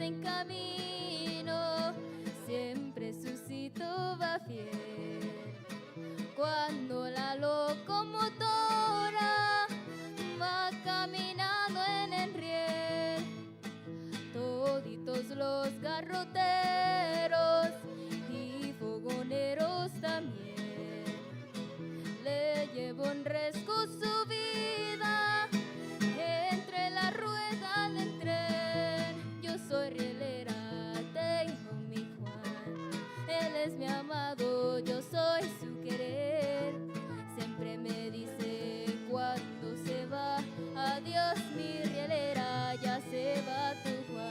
en camino, siempre su sitio va fiel. Cuando la locomotora va caminando en el riel, toditos los garroteros y fogoneros también le llevo en resco su vida entre las ruedas del tren. Yo soy rielera, tengo mi Juan, él es mi amado, yo soy su querer. Siempre me dice cuando se va, adiós mi rielera, ya se va tu Juan.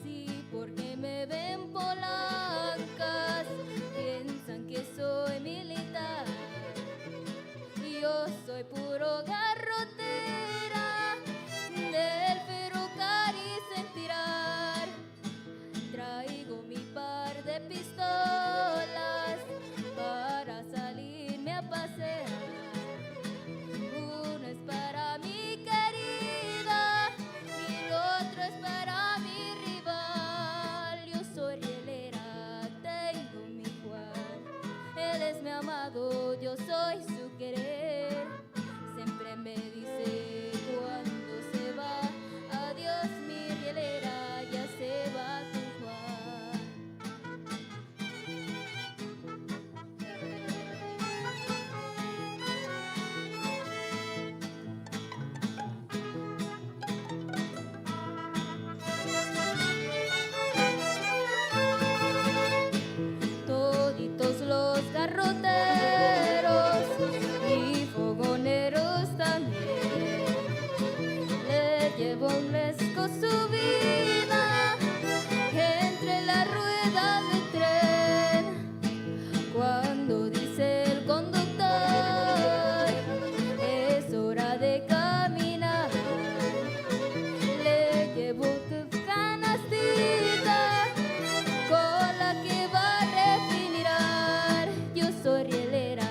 Sí, porque me ven polancas, piensan que soy militar. Yo soy puro garrotera, del ferrocarril sin tirar. Traigo mi par de pistolas para salirme a pasear. Uno es para mi querida y el otro es para mi rival. Yo soy rielera, tengo mi Juan, él es mi amado, yo soy su querer. Siempre me dice cuando se va, adiós mi rielera, ya se va tu Juan. Toditos los garroteros y fogoneros también le llevo un fresco su vida entre las ruedas del tren. Cuando dice el conductor es hora de caminar, le llevo tu canastita con la que va a refinar. Yo soy rielera,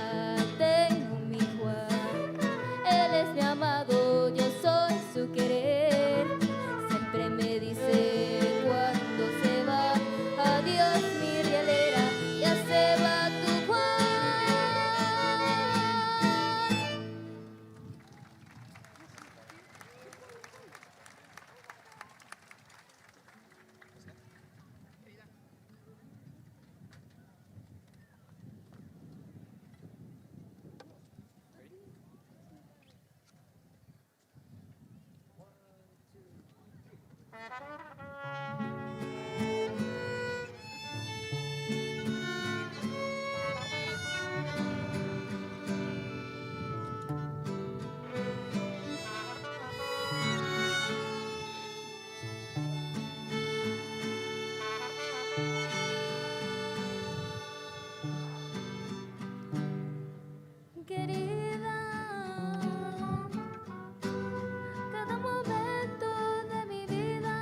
tengo mi Juan, él es mi amado, yo soy su querer. Siempre me dice cuando se va, adiós mi rielera, ya se va tu Juan. Querida, cada momento de mi vida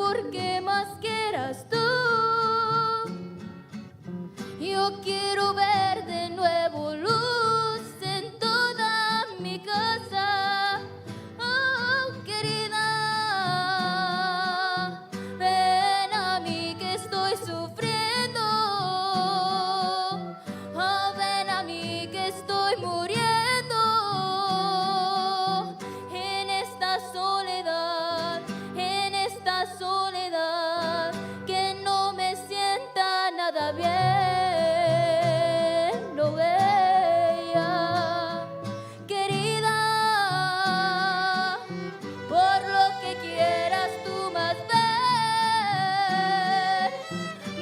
porque más quieras tú. Yo quiero ver de nuevo luz en toda mi casa. Oh, querida, ven a mí que estoy sufriendo. Oh, ven a mí que estoy muriendo en esta soledad que no me sienta nada bien, no bella, querida, por lo que quieras tú más ver,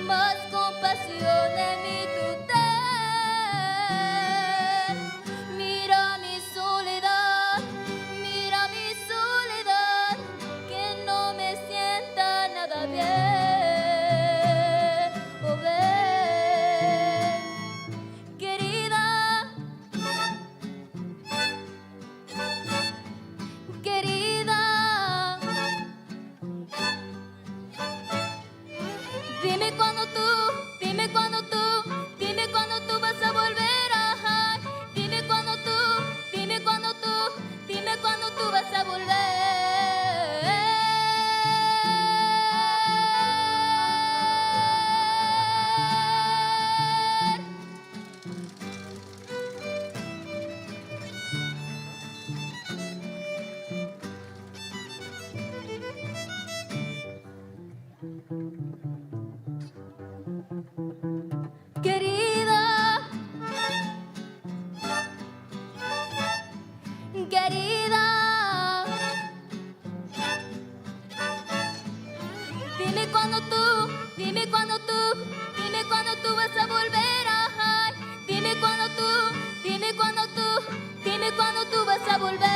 más compasión de mí tú ten. Mira mi soledad, que no me sienta nada bien. Oh, ven, querida, querida, dime cuándo tú vas a volver. Ajá. Dime cuándo tú vas a volver. Querida, querida, dime cuándo tú vas a volver. Ajá. Dime cuándo tú vas a volver.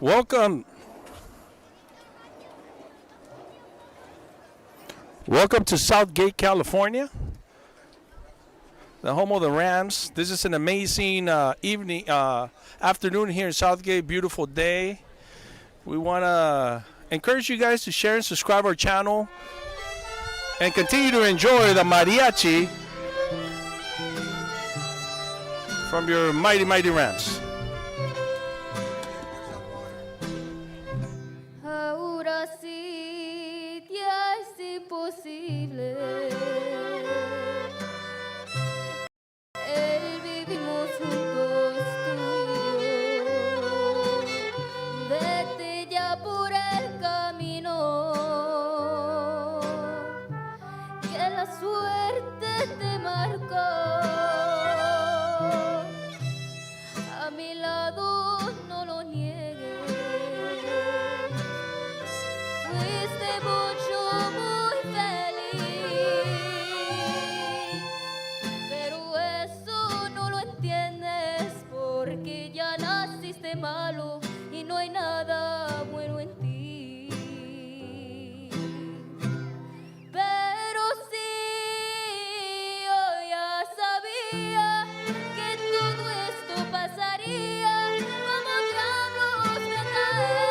Welcome. Welcome to Southgate, California, the home of the Rams. This is an amazing afternoon here in Southgate. Beautiful day. We want to encourage you guys to share and subscribe our channel and continue to enjoy the mariachi from your mighty, mighty Rams. Ahora sí ya es imposible. El vivimos juntos tú y yo. Vete ya por el camino. Que la suerte te marcó. A mi lado no lo niegues. Fuiste mucho, muy feliz, pero eso no lo entiendes porque ya naciste malo y no hay nada bueno en ti. Pero sí, yo ya sabía que todo esto pasaría. Como diablos me caer.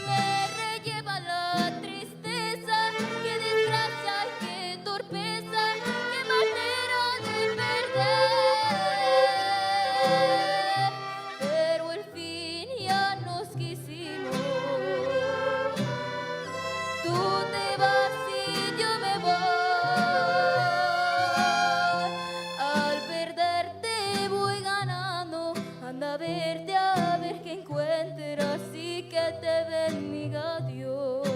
Me relleva la tristeza, qué desgracia y qué torpeza, qué manera de perder. Pero al fin ya nos quisimos. Tú te vas y yo me voy. Al perderte voy ganando. Anda a verte a ver qué encuentras y que te bendiga Dios.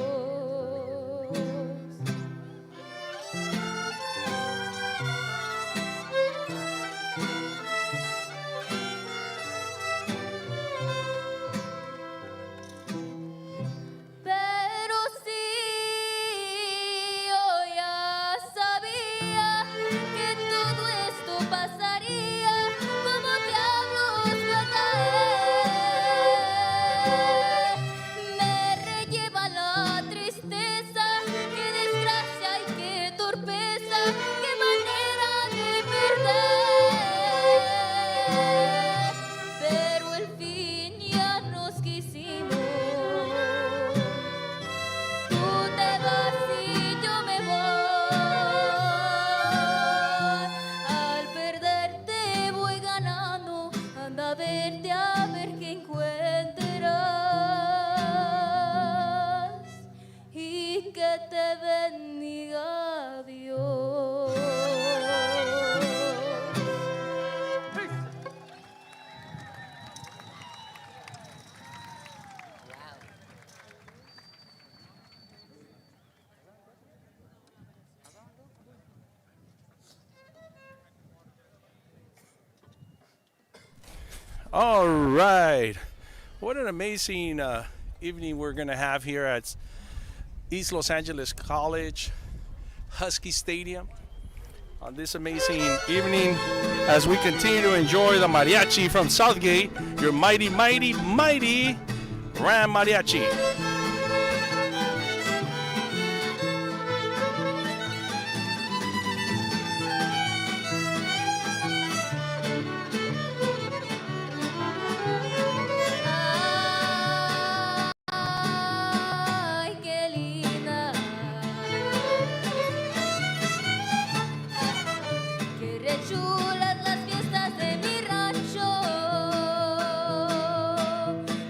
Pero sí, yo ya sabía que todo esto pasaría. Como diablos me caer. Me relleva la tristeza, qué desgracia y qué torpeza, qué manera de perder. Pero al fin ya nos quisimos. Tú te vas y yo me voy. Al perderte voy ganando. Anda a verte a ver qué encuentras y que te bendiga Dios. All right. What an amazing evening we're going to have here at East Los Angeles College, Husky Stadium, on this amazing evening as we continue to enjoy the mariachi from Southgate, your mighty, mighty, mighty Ram Mariachi. Ay, qué linda, qué rechulas las fiestas de mi rancho,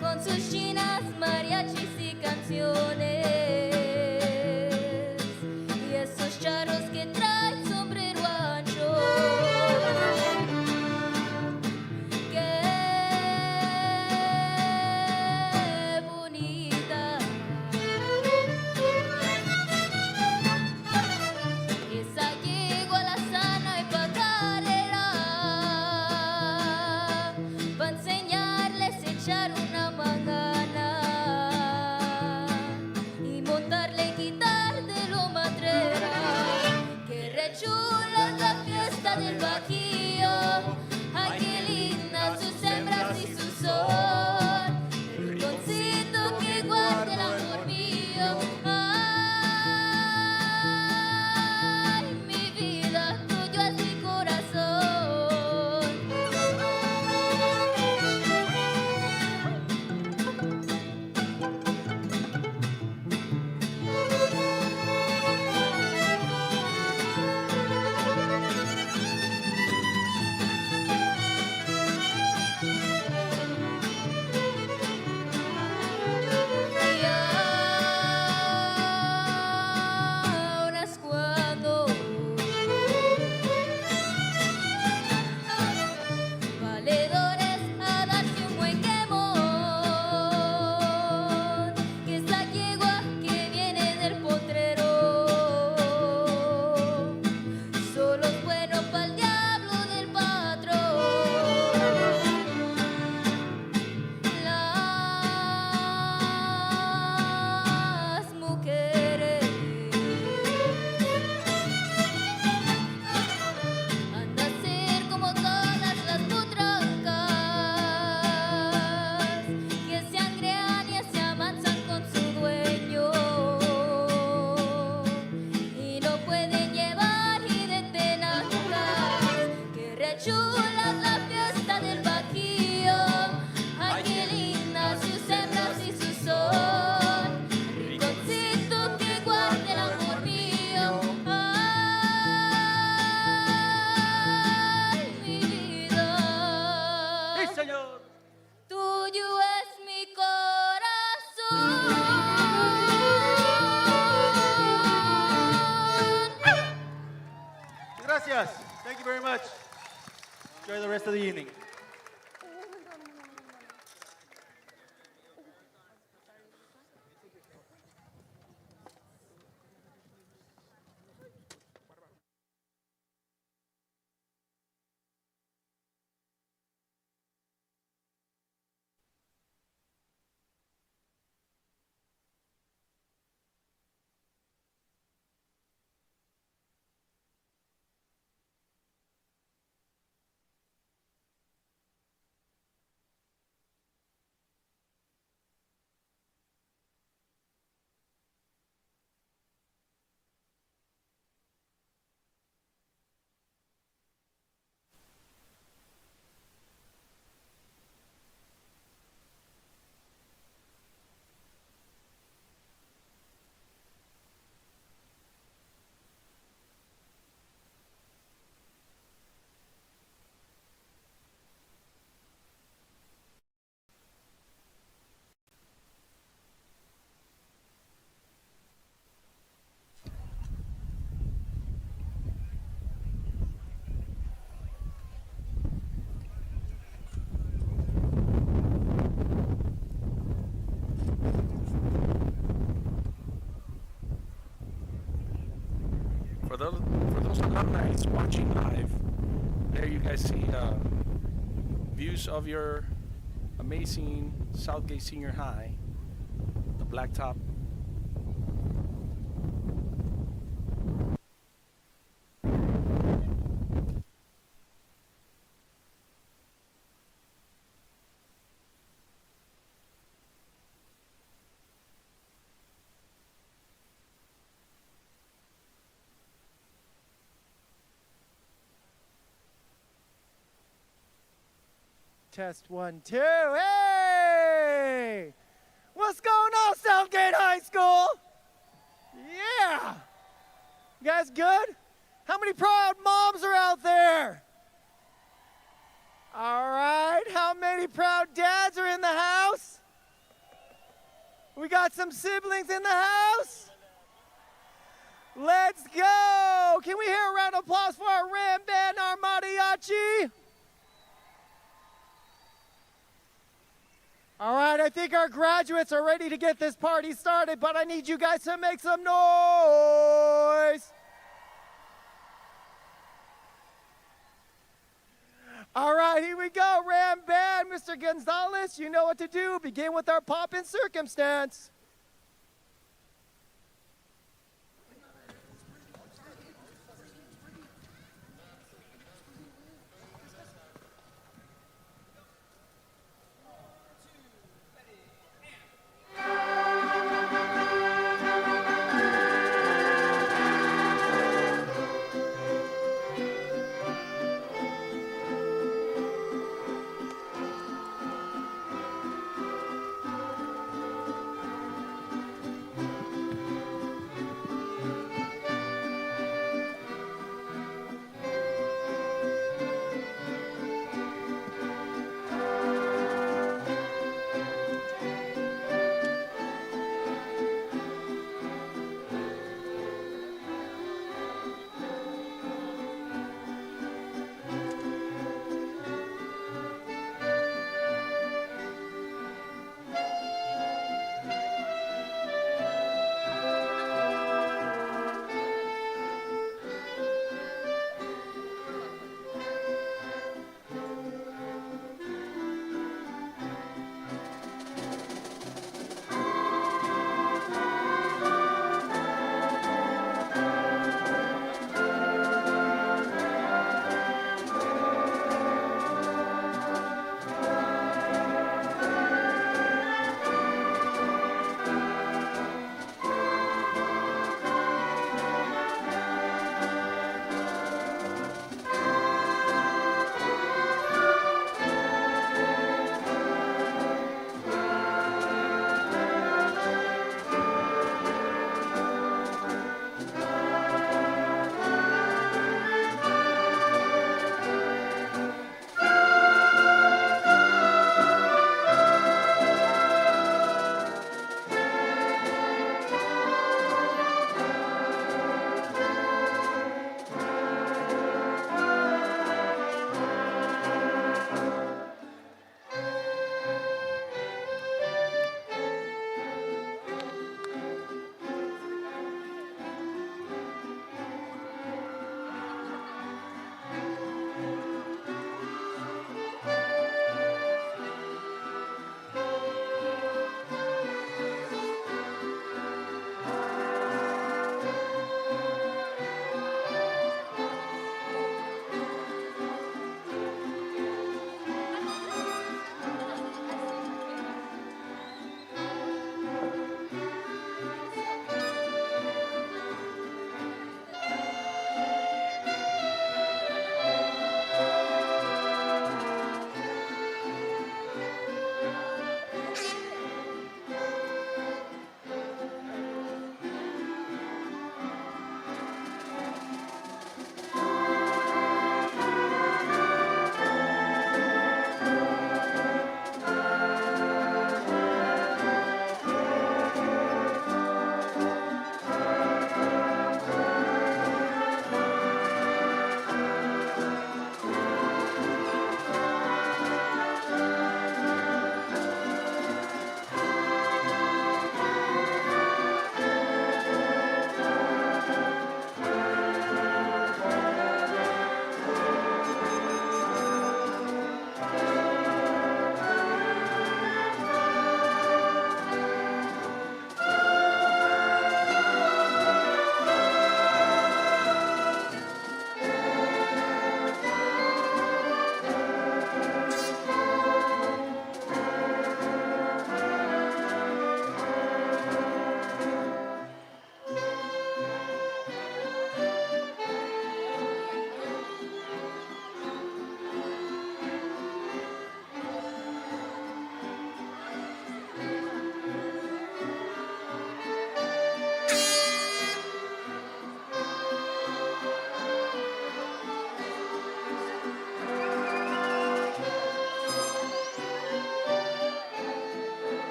con sus chinas, mariachis y canciones, y esos charros que traen sombrero ancho. Qué bonita esa yegua la sana y pacare, gracias. Thank you very much. Enjoy the rest of the evening. For those alumni watching live, there you guys see views of your amazing Southgate Senior High, the blacktop. Test 1, 2. Hey! What's going on, Southgate High School? Yeah! You guys good? How many proud moms are out there? All right. How many proud dads are in the house? We got some siblings in the house? Let's go! Can we hear a round of applause for our Ram Band, our mariachi? All right, I think our graduates are ready to get this party started, but I need you guys to make some noise. All right, here we go, Ram Band. Mr. Gonzalez, you know what to do. Begin with our pop and circumstance.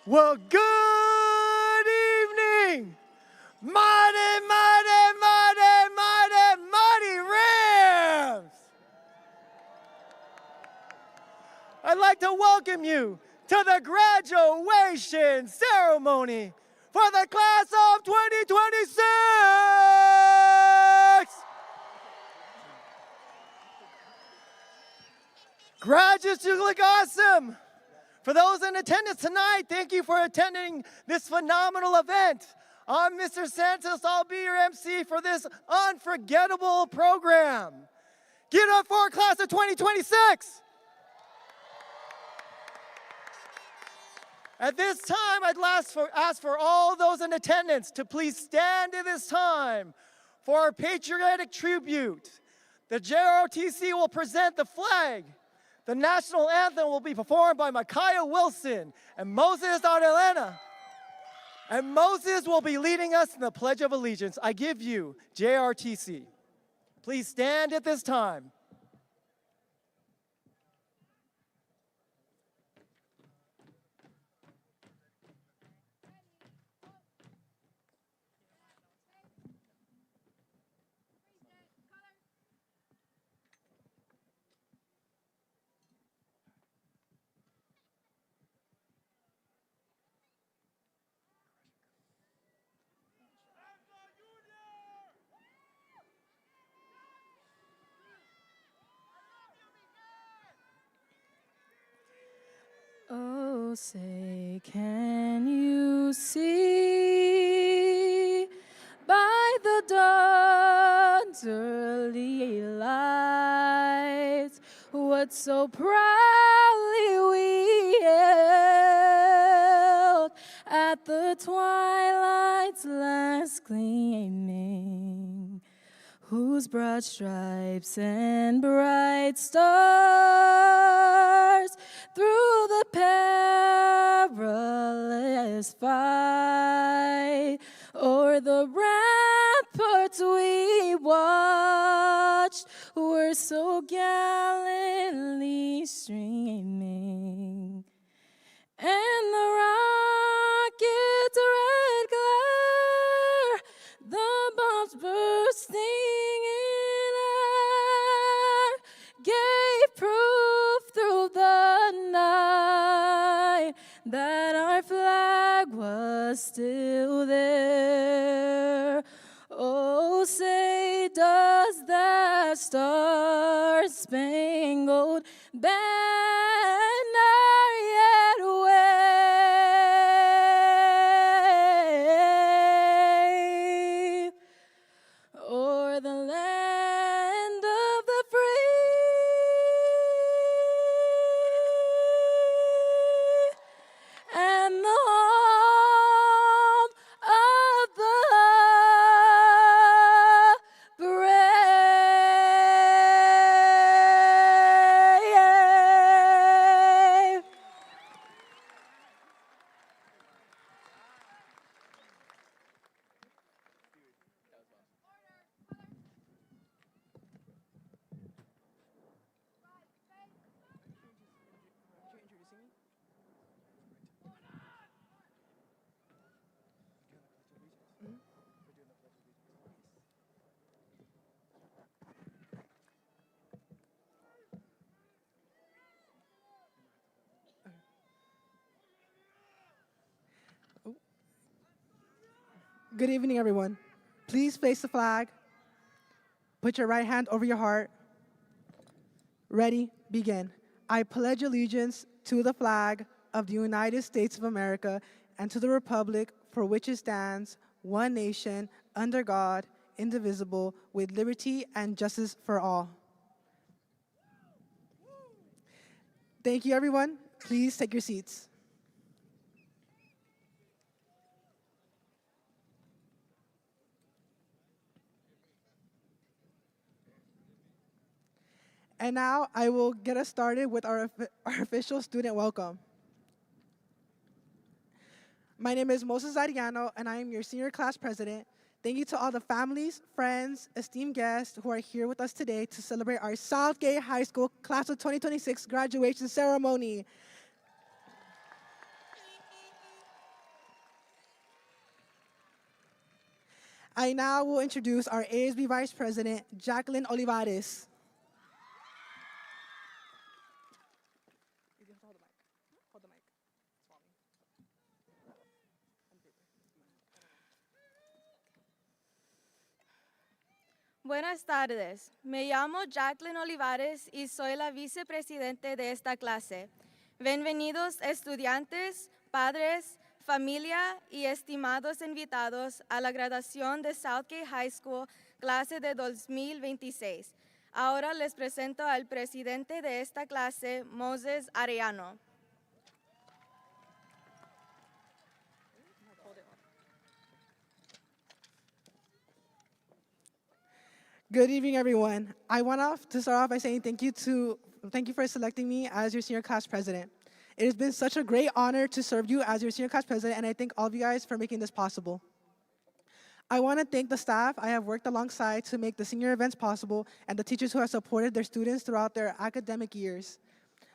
Well, good evening, mighty, mighty, mighty, mighty, mighty Rams! I'd like to welcome you to the graduation ceremony for the class of 2026! Graduates, you look awesome! For those in attendance tonight, thank you for attending this phenomenal event. I'm Mr. Santos. I'll be your MC for this unforgettable program. Give it up for class of 2026. At this time, I'd ask for all those in attendance to please stand at this time for our patriotic tribute. The JROTC will present the flag. The national anthem will be performed by Micaiah Wilson and Moses Ardelena. And Moses will be leading us in the Pledge of Allegiance. I give you JRTC. Please stand at this time. Oh, say, can you see by the dawn's early lights what so proudly we hailed at the twilight's last gleaming, whose broad stripes and bright stars through the perilous fight o'er the ramparts we watched were so gallantly streaming, and the rocket's red glare, the bombs bursting in air, gave proof through the night that our flag was still there. Oh, say, does that star-spangled banner yet wave o'er the land of the free and the home of the brave? Good evening, everyone. Please face the flag. Put your right hand over your heart. Ready, begin. I pledge allegiance to the flag of the United States of America and to the republic for which it stands, one nation, under God, indivisible, with liberty and justice for all. Thank you, everyone. Please take your seats. And now I will get us started with our official student welcome. My name is Moses Ariano, and I am your senior class president. Thank you to all the families, friends, esteemed guests who are here with us today to celebrate our Southgate High School Class of 2026 graduation ceremony. I now will introduce our ASB Vice President, Jacqueline Olivares. Buenas tardes, me llamo Jacqueline Olivares y soy la vicepresidente de esta clase. Bienvenidos estudiantes, padres, familia y estimados invitados a la graduación de Southgate High School, clase de 2026. Ahora les presento al presidente de esta clase, Moses Arellano. Good evening, everyone. I want to start off by saying thank you for selecting me as your senior class president. It has been such a great honor to serve you as your senior class president, and I thank all of you guys for making this possible. I want to thank the staff I have worked alongside to make the senior events possible and the teachers who have supported their students throughout their academic years.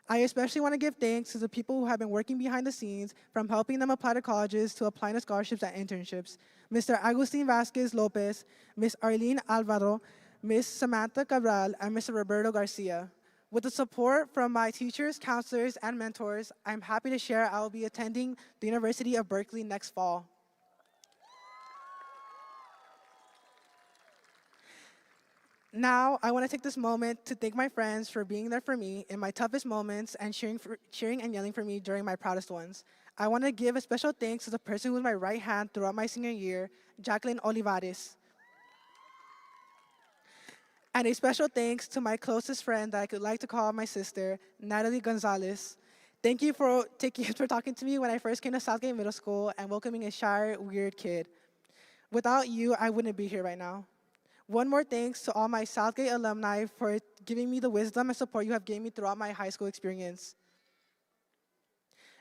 I especially want to give thanks to the people who have been working behind the scenes, from helping them apply to colleges to applying to scholarships and internships. Mr. Agustin Vasquez Lopez, Ms. Arlene Alvaro, Ms. Samantha Cabral, and Mr. Roberto Garcia. With the support from my teachers, counselors, and mentors, I'm happy to share I will be attending the University of Berkeley next fall. Now, I want to take this moment to thank my friends for being there for me in my toughest moments and cheering and yelling for me during my proudest ones. I want to give a special thanks to the person who was my right hand throughout my senior year, Jacqueline Olivares. And a special thanks to my closest friend that I could like to call my sister, Natalie Gonzalez. Thank you for talking to me when I first came to Southgate Middle School and welcoming a shy, weird kid. Without you, I wouldn't be here right now. One more thanks to all my Southgate alumni for giving me the wisdom and support you have given me throughout my high school experience.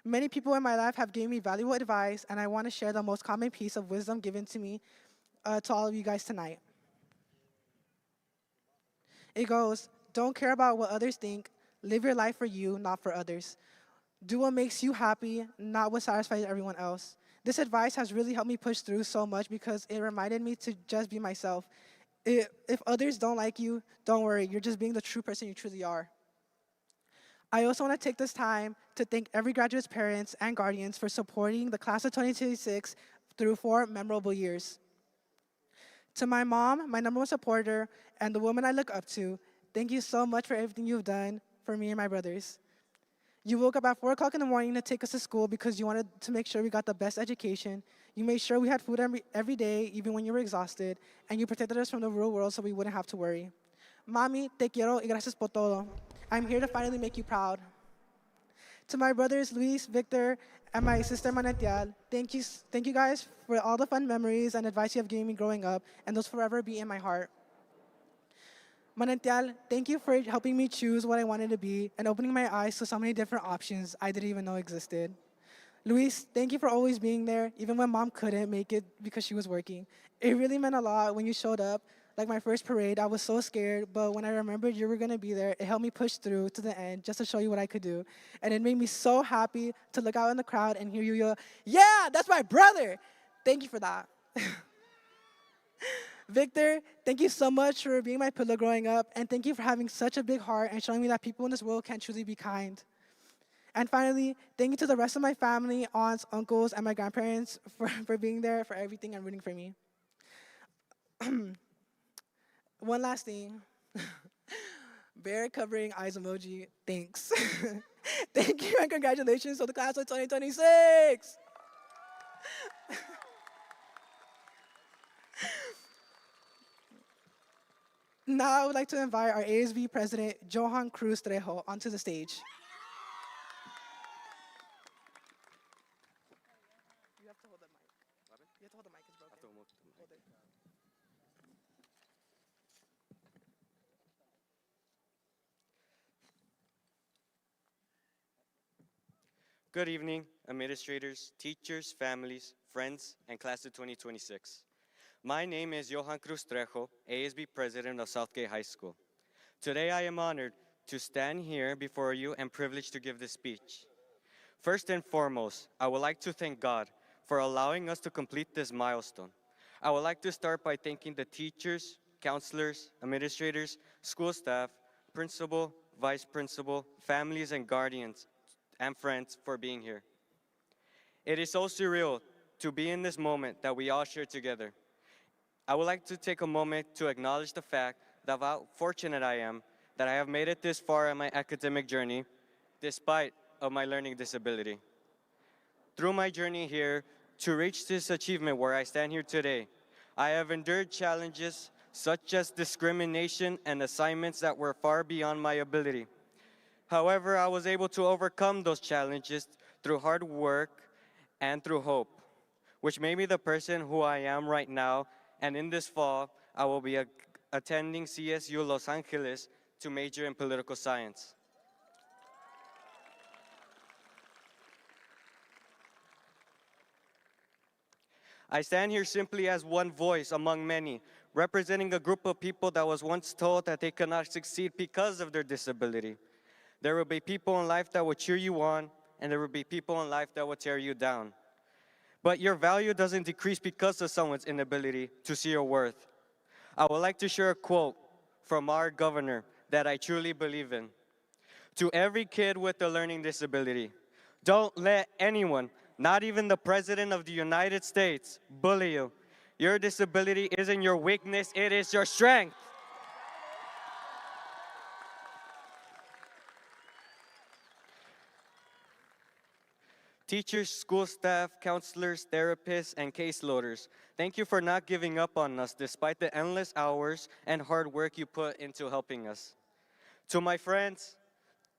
Many people in my life have given me valuable advice, and I want to share the most common piece of wisdom given to me to all of you guys tonight. It goes, don't care about what others think. Live your life for you, not for others. Do what makes you happy, not what satisfies everyone else. This advice has really helped me push through so much because it reminded me to just be myself. If others don't like you, don't worry. You're just being the true person you truly are. I also want to take this time to thank every graduate's parents and guardians for supporting the class of 2026 through 4 memorable years. To my mom, my number one supporter, and the woman I look up to, thank you so much for everything you've done for me and my brothers. You woke up at 4 o'clock in the morning to take us to school because you wanted to make sure we got the best education. You made sure we had food every day, even when you were exhausted, and you protected us from the real world so we wouldn't have to worry. Mami, te quiero y gracias por todo. I'm here to finally make you proud. To my brothers, Luis, Victor, and my sister Manantial, thank you guys for all the fun memories and advice you have given me growing up, and those forever be in my heart. Manantial, thank you for helping me choose what I wanted to be and opening my eyes to so many different options I didn't even know existed. Luis, thank you for always being there, even when mom couldn't make it because she was working. It really meant a lot when you showed up. Like my first parade, I was so scared, but when I remembered you were gonna be there, it helped me push through to the end just to show you what I could do. And it made me so happy to look out in the crowd and hear you yell, yeah, that's my brother. Thank you for that. Victor, thank you so much for being my pillow growing up, and thank you for having such a big heart and showing me that people in this world can truly be kind. And finally, thank you to the rest of my family, aunts, uncles, and my grandparents for being there for everything and rooting for me. One last thing. Bear covering eyes emoji, thanks. Thank you and congratulations to the class of 2026. Now I would like to invite our ASB president, Johan Cruz Trejo, onto the stage. You have to hold the mic. You have to hold the mic, it's broken. Hold it. Good evening, administrators, teachers, families, friends, and class of 2026. My name is Johan Cruz Trejo, ASB president of Southgate High School. Today I am honored to stand here before you and privileged to give this speech. First and foremost, I would like to thank God for allowing us to complete this milestone. I would like to start by thanking the teachers, counselors, administrators, school staff, principal, vice principal, families and guardians, and friends for being here. It is so surreal to be in this moment that we all share together. I would like to take a moment to acknowledge the fact that how fortunate I am that I have made it this far in my academic journey, despite of my learning disability. Through my journey here, to reach this achievement where I stand here today, I have endured challenges such as discrimination and assignments that were far beyond my ability. However, I was able to overcome those challenges through hard work and through hope, which made me the person who I am right now. And in this fall, I will be attending CSU Los Angeles to major in political science. I stand here simply as one voice among many, representing a group of people that was once told that they could not succeed because of their disability. There will be people in life that will cheer you on, and there will be people in life that will tear you down. But your value doesn't decrease because of someone's inability to see your worth. I would like to share a quote from our governor that I truly believe in. To every kid with a learning disability, don't let anyone, not even the President of the United States, bully you. Your disability isn't your weakness, it is your strength. Teachers, school staff, counselors, therapists, and caseloaders, thank you for not giving up on us despite the endless hours and hard work you put into helping us. To my friends,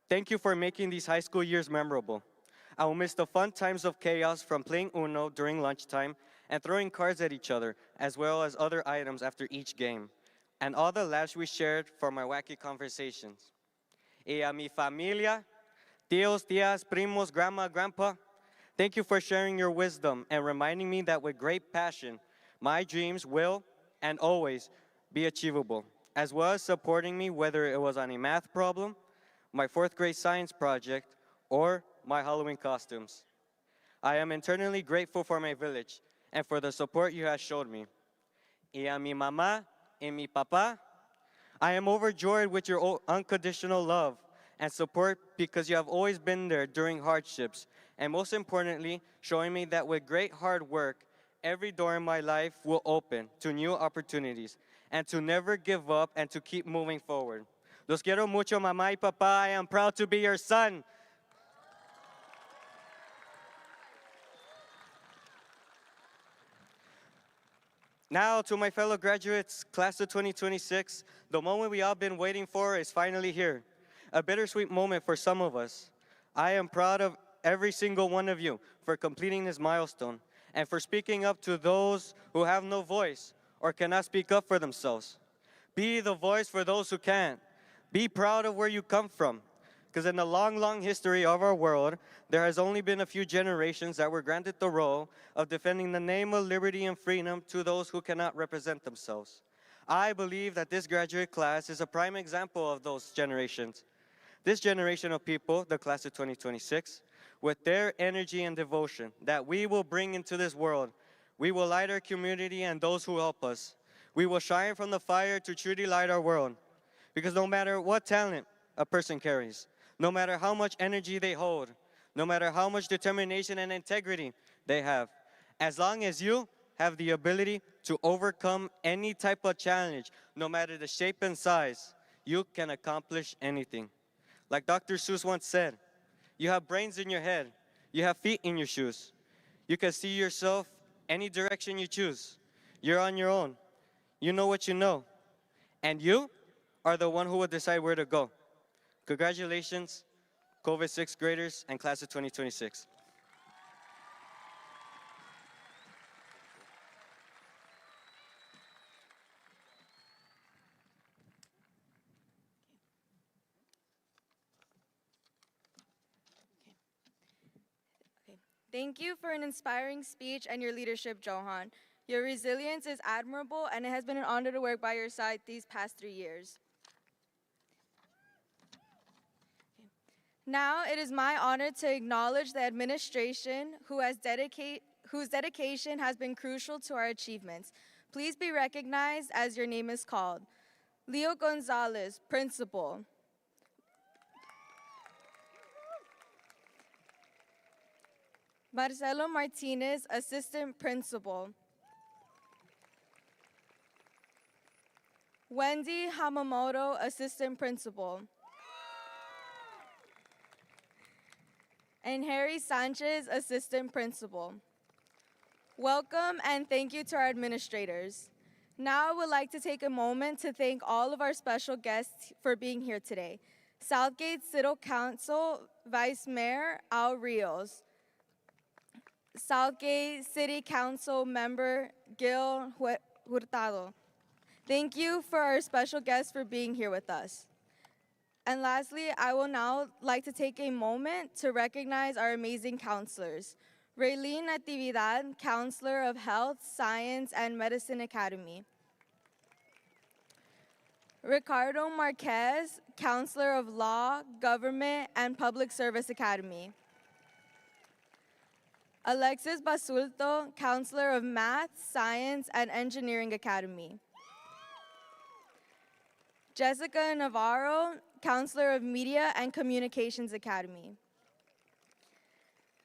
thank you for making these high school years memorable. I will miss the fun times of chaos from playing Uno during lunchtime and throwing cards at each other, as well as other items after each game, and all the laughs we shared from our wacky conversations. Y a mi familia, tíos, tías, primos, grandma, grandpa, thank you for sharing your wisdom and reminding me that with great passion, my dreams will and always be achievable, as well as supporting me whether it was on a math problem, my 4th grade science project, or my Halloween costumes. I am eternally grateful for my village and for the support you have showed me. Y a mi mamá y mi papá, I am overjoyed with your unconditional love and support because you have always been there during hardships, and most importantly, showing me that with great hard work, every door in my life will open to new opportunities, and to never give up and to keep moving forward. Los quiero mucho, mamá y papá. I am proud to be your son. Now, to my fellow graduates, class of 2026, the moment we all been waiting for is finally here. A bittersweet moment for some of us. I am proud of every single one of you for completing this milestone and for speaking up to those who have no voice or cannot speak up for themselves. Be the voice for those who can't. Be proud of where you come from. Because in the long, long history of our world, there has only been a few generations that were granted the role of defending the name of liberty and freedom to those who cannot represent themselves. I believe that this graduate class is a prime example of those generations. This generation of people, the class of 2026, with their energy and devotion that we will bring into this world, we will light our community and those who help us. We will shine from the fire to truly light our world. Because no matter what talent a person carries, no matter how much energy they hold, no matter how much determination and integrity they have, as long as you have the ability to overcome any type of challenge, no matter the shape and size, you can accomplish anything. Like Dr. Seuss once said, you have brains in your head, you have feet in your shoes. You can see yourself any direction you choose. You're on your own. You know what you know. And you are the one who will decide where to go. Congratulations, COVID 6th graders and class of 2026. Thank you for an inspiring speech and your leadership, Johan. Your resilience is admirable, and it has been an honor to work by your side these past 3 years. Now, it is my honor to acknowledge the administration who whose dedication has been crucial to our achievements. Please be recognized as your name is called. Leo Gonzalez, Principal. Marcelo Martinez, Assistant Principal. Wendy Hamamoto, Assistant Principal. And Harry Sanchez, Assistant Principal. Welcome and thank you to our administrators. Now I would like to take a moment to thank all of our special guests for being here today. Southgate City Council Vice Mayor Al Rios. Southgate City Council Member Gil Hurtado. Thank you for our special guests for being here with us. And lastly, I will now like to take a moment to recognize our amazing counselors. Raylene Natividad, Counselor of Health, Science, and Medicine Academy. Ricardo Marquez, Counselor of Law, Government, and Public Service Academy. Alexis Basulto, Counselor of Math, Science, and Engineering Academy. Jessica Navarro, Counselor of Media and Communications Academy.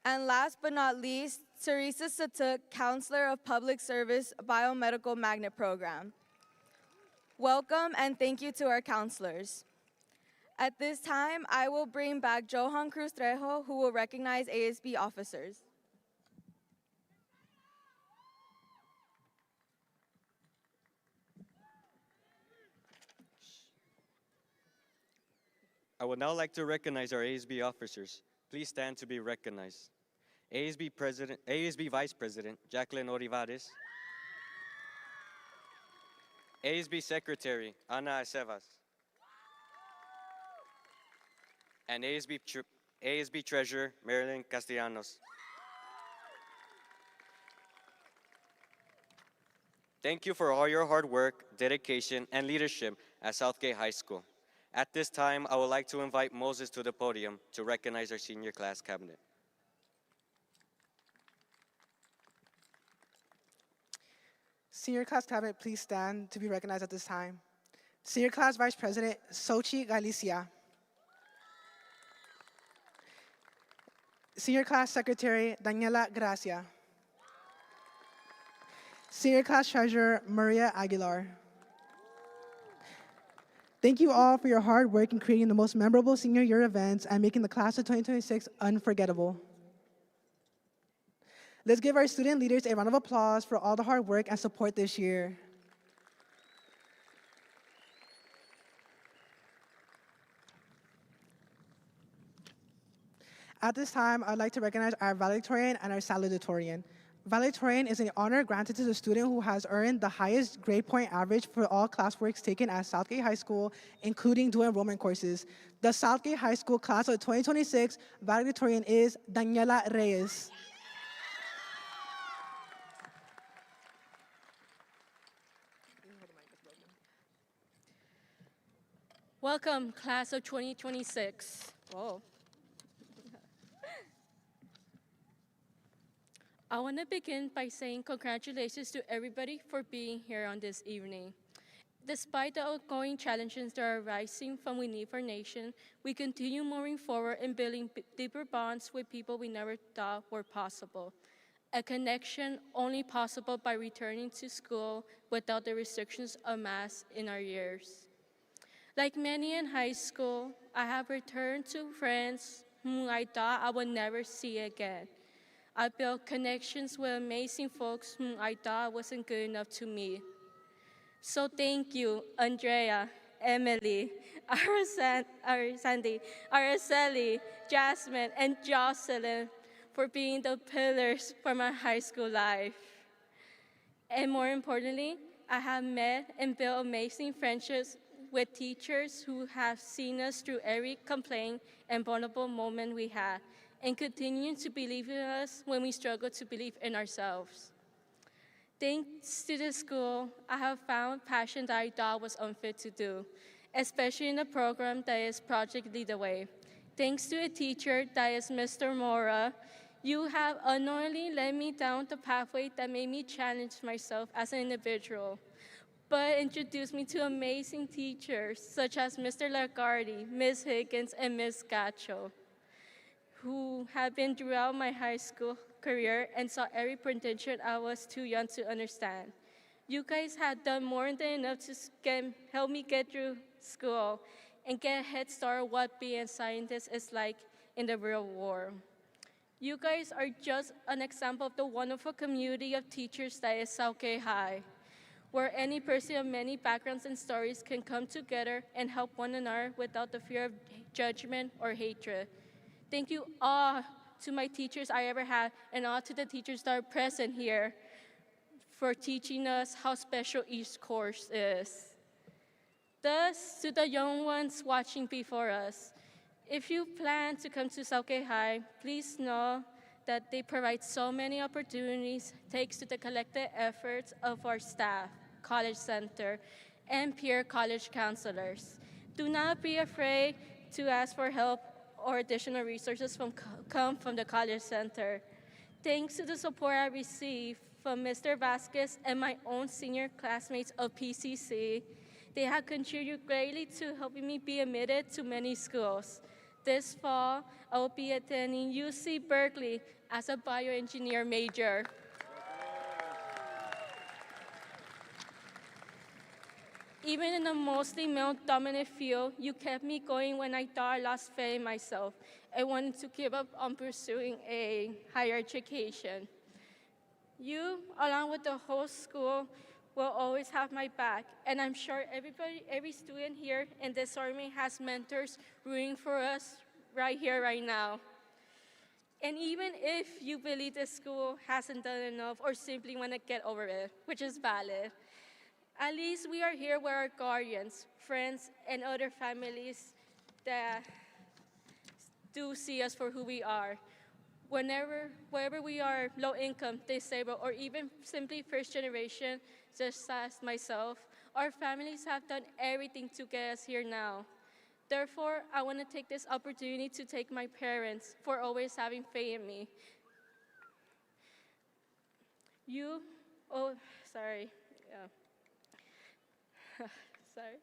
And last but not least, Teresa Satuk, Counselor of Public Service Biomedical Magnet Program. Welcome and thank you to our counselors. At this time, I will bring back Johan Cruz Trejo, who will recognize ASB officers. I would now like to recognize our ASB officers. Please stand to be recognized. ASB Vice President, Jacqueline Olivares. ASB Secretary, Ana Acevas. And ASB Treasurer, Marilyn Castellanos. Thank you for all your hard work, dedication, and leadership at Southgate High School. At this time, I would like to invite Moses to the podium to recognize our senior class cabinet. Senior class cabinet, please stand to be recognized at this time. Senior class Vice President, Xochitl Galicia. Senior class Secretary, Daniela Gracia. Senior class Treasurer, Maria Aguilar. Thank you all for your hard work in creating the most memorable senior year events and making the class of 2026 unforgettable. Let's give our student leaders a round of applause for all the hard work and support this year. At this time, I'd like to recognize our valedictorian and our salutatorian. Valedictorian is an honor granted to the student who has earned the highest grade point average for all classworks taken at Southgate High School, including dual enrollment courses. The Southgate High School class of 2026 valedictorian is Daniela Reyes. Welcome, class of 2026. Whoa. I want to begin by saying congratulations to everybody for being here on this evening. Despite the ongoing challenges that are arising from we need for nation, we continue moving forward and building deeper bonds with people we never thought were possible. A connection only possible by returning to school without the restrictions of masks in our years. Like many in high school, I have returned to friends whom I thought I would never see again. I built connections with amazing folks whom I thought wasn't good enough to meet. So thank you, Andrea, Emily, Sandy, Araceli, Jasmine, and Jocelyn for being the pillars for my high school life. And more importantly, I have met and built amazing friendships with teachers who have seen us through every complaint and vulnerable moment we had, and continue to believe in us when we struggle to believe in ourselves. Thanks to the school, I have found passion that I thought was unfit to do, especially in a program that is Project Lead the Way. Thanks to a teacher that is Mr. Mora, You have unknowingly led me down the pathway that made me challenge myself as an individual, but introduced me to amazing teachers such as Mr. Lagarde, Ms. Higgins, and Ms. Gacho, who have been throughout my high school career and saw every potential I was too young to understand. You guys had done more than enough to help me get through school and get a head start on what being a scientist is like in the real world. You guys are just an example of the wonderful community of teachers that is Southgate High, where any person of many backgrounds and stories can come together and help one another without the fear of judgment or hatred. Thank you all to my teachers I ever had and all to the teachers that are present here for teaching us how special each course is. Thus, to the young ones watching before us, if you plan to come to Southgate High, please know that they provide so many opportunities thanks to the collective efforts of our staff, College Center, and peer college counselors. Do not be afraid to ask for help or additional resources come from the College Center. Thanks to the support I received from Mr. Vasquez and my own senior classmates of PCC, they have contributed greatly to helping me be admitted to many schools. This fall, I will be attending UC Berkeley as a bioengineer major. Even in a mostly male-dominant field, you kept me going when I thought I lost faith in myself and wanted to give up on pursuing a higher education. You, along with the whole school, will always have my back, and I'm sure every student here in this army has mentors rooting for us right here, right now. And even if you believe the school hasn't done enough or simply want to get over it, which is valid, at least we are here with our guardians, friends, and other families that do see us for who we are. Wherever we are, low income, disabled, or even simply first generation, just as myself, our families have done everything to get us here now. Therefore, I want to take this opportunity to thank my parents for always having faith in me. Sorry. Sorry.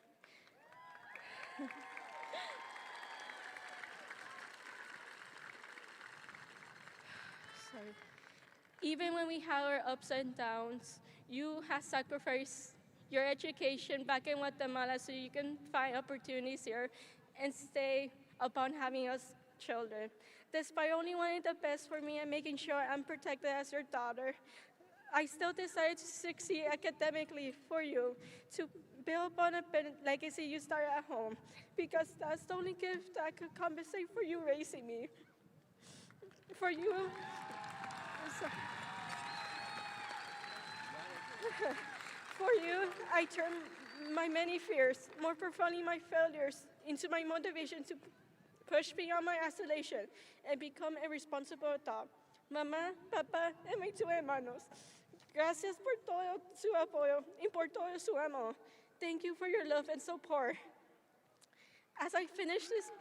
Even when we have our ups and downs, you have sacrificed your education back in Guatemala so you can find opportunities here and stay upon having us children. Despite only wanting the best for me and making sure I'm protected as your daughter, I still decided to succeed academically for you, to build upon a legacy you started at home, because that's the only gift that could compensate for you raising me. For you, I turn my many fears, more profoundly my failures, into my motivation to push beyond my isolation and become a responsible adult. Mamá, papá, and my two hermanos, gracias por todo su apoyo y por todo su amor. Thank you for your love and support. As I finish this,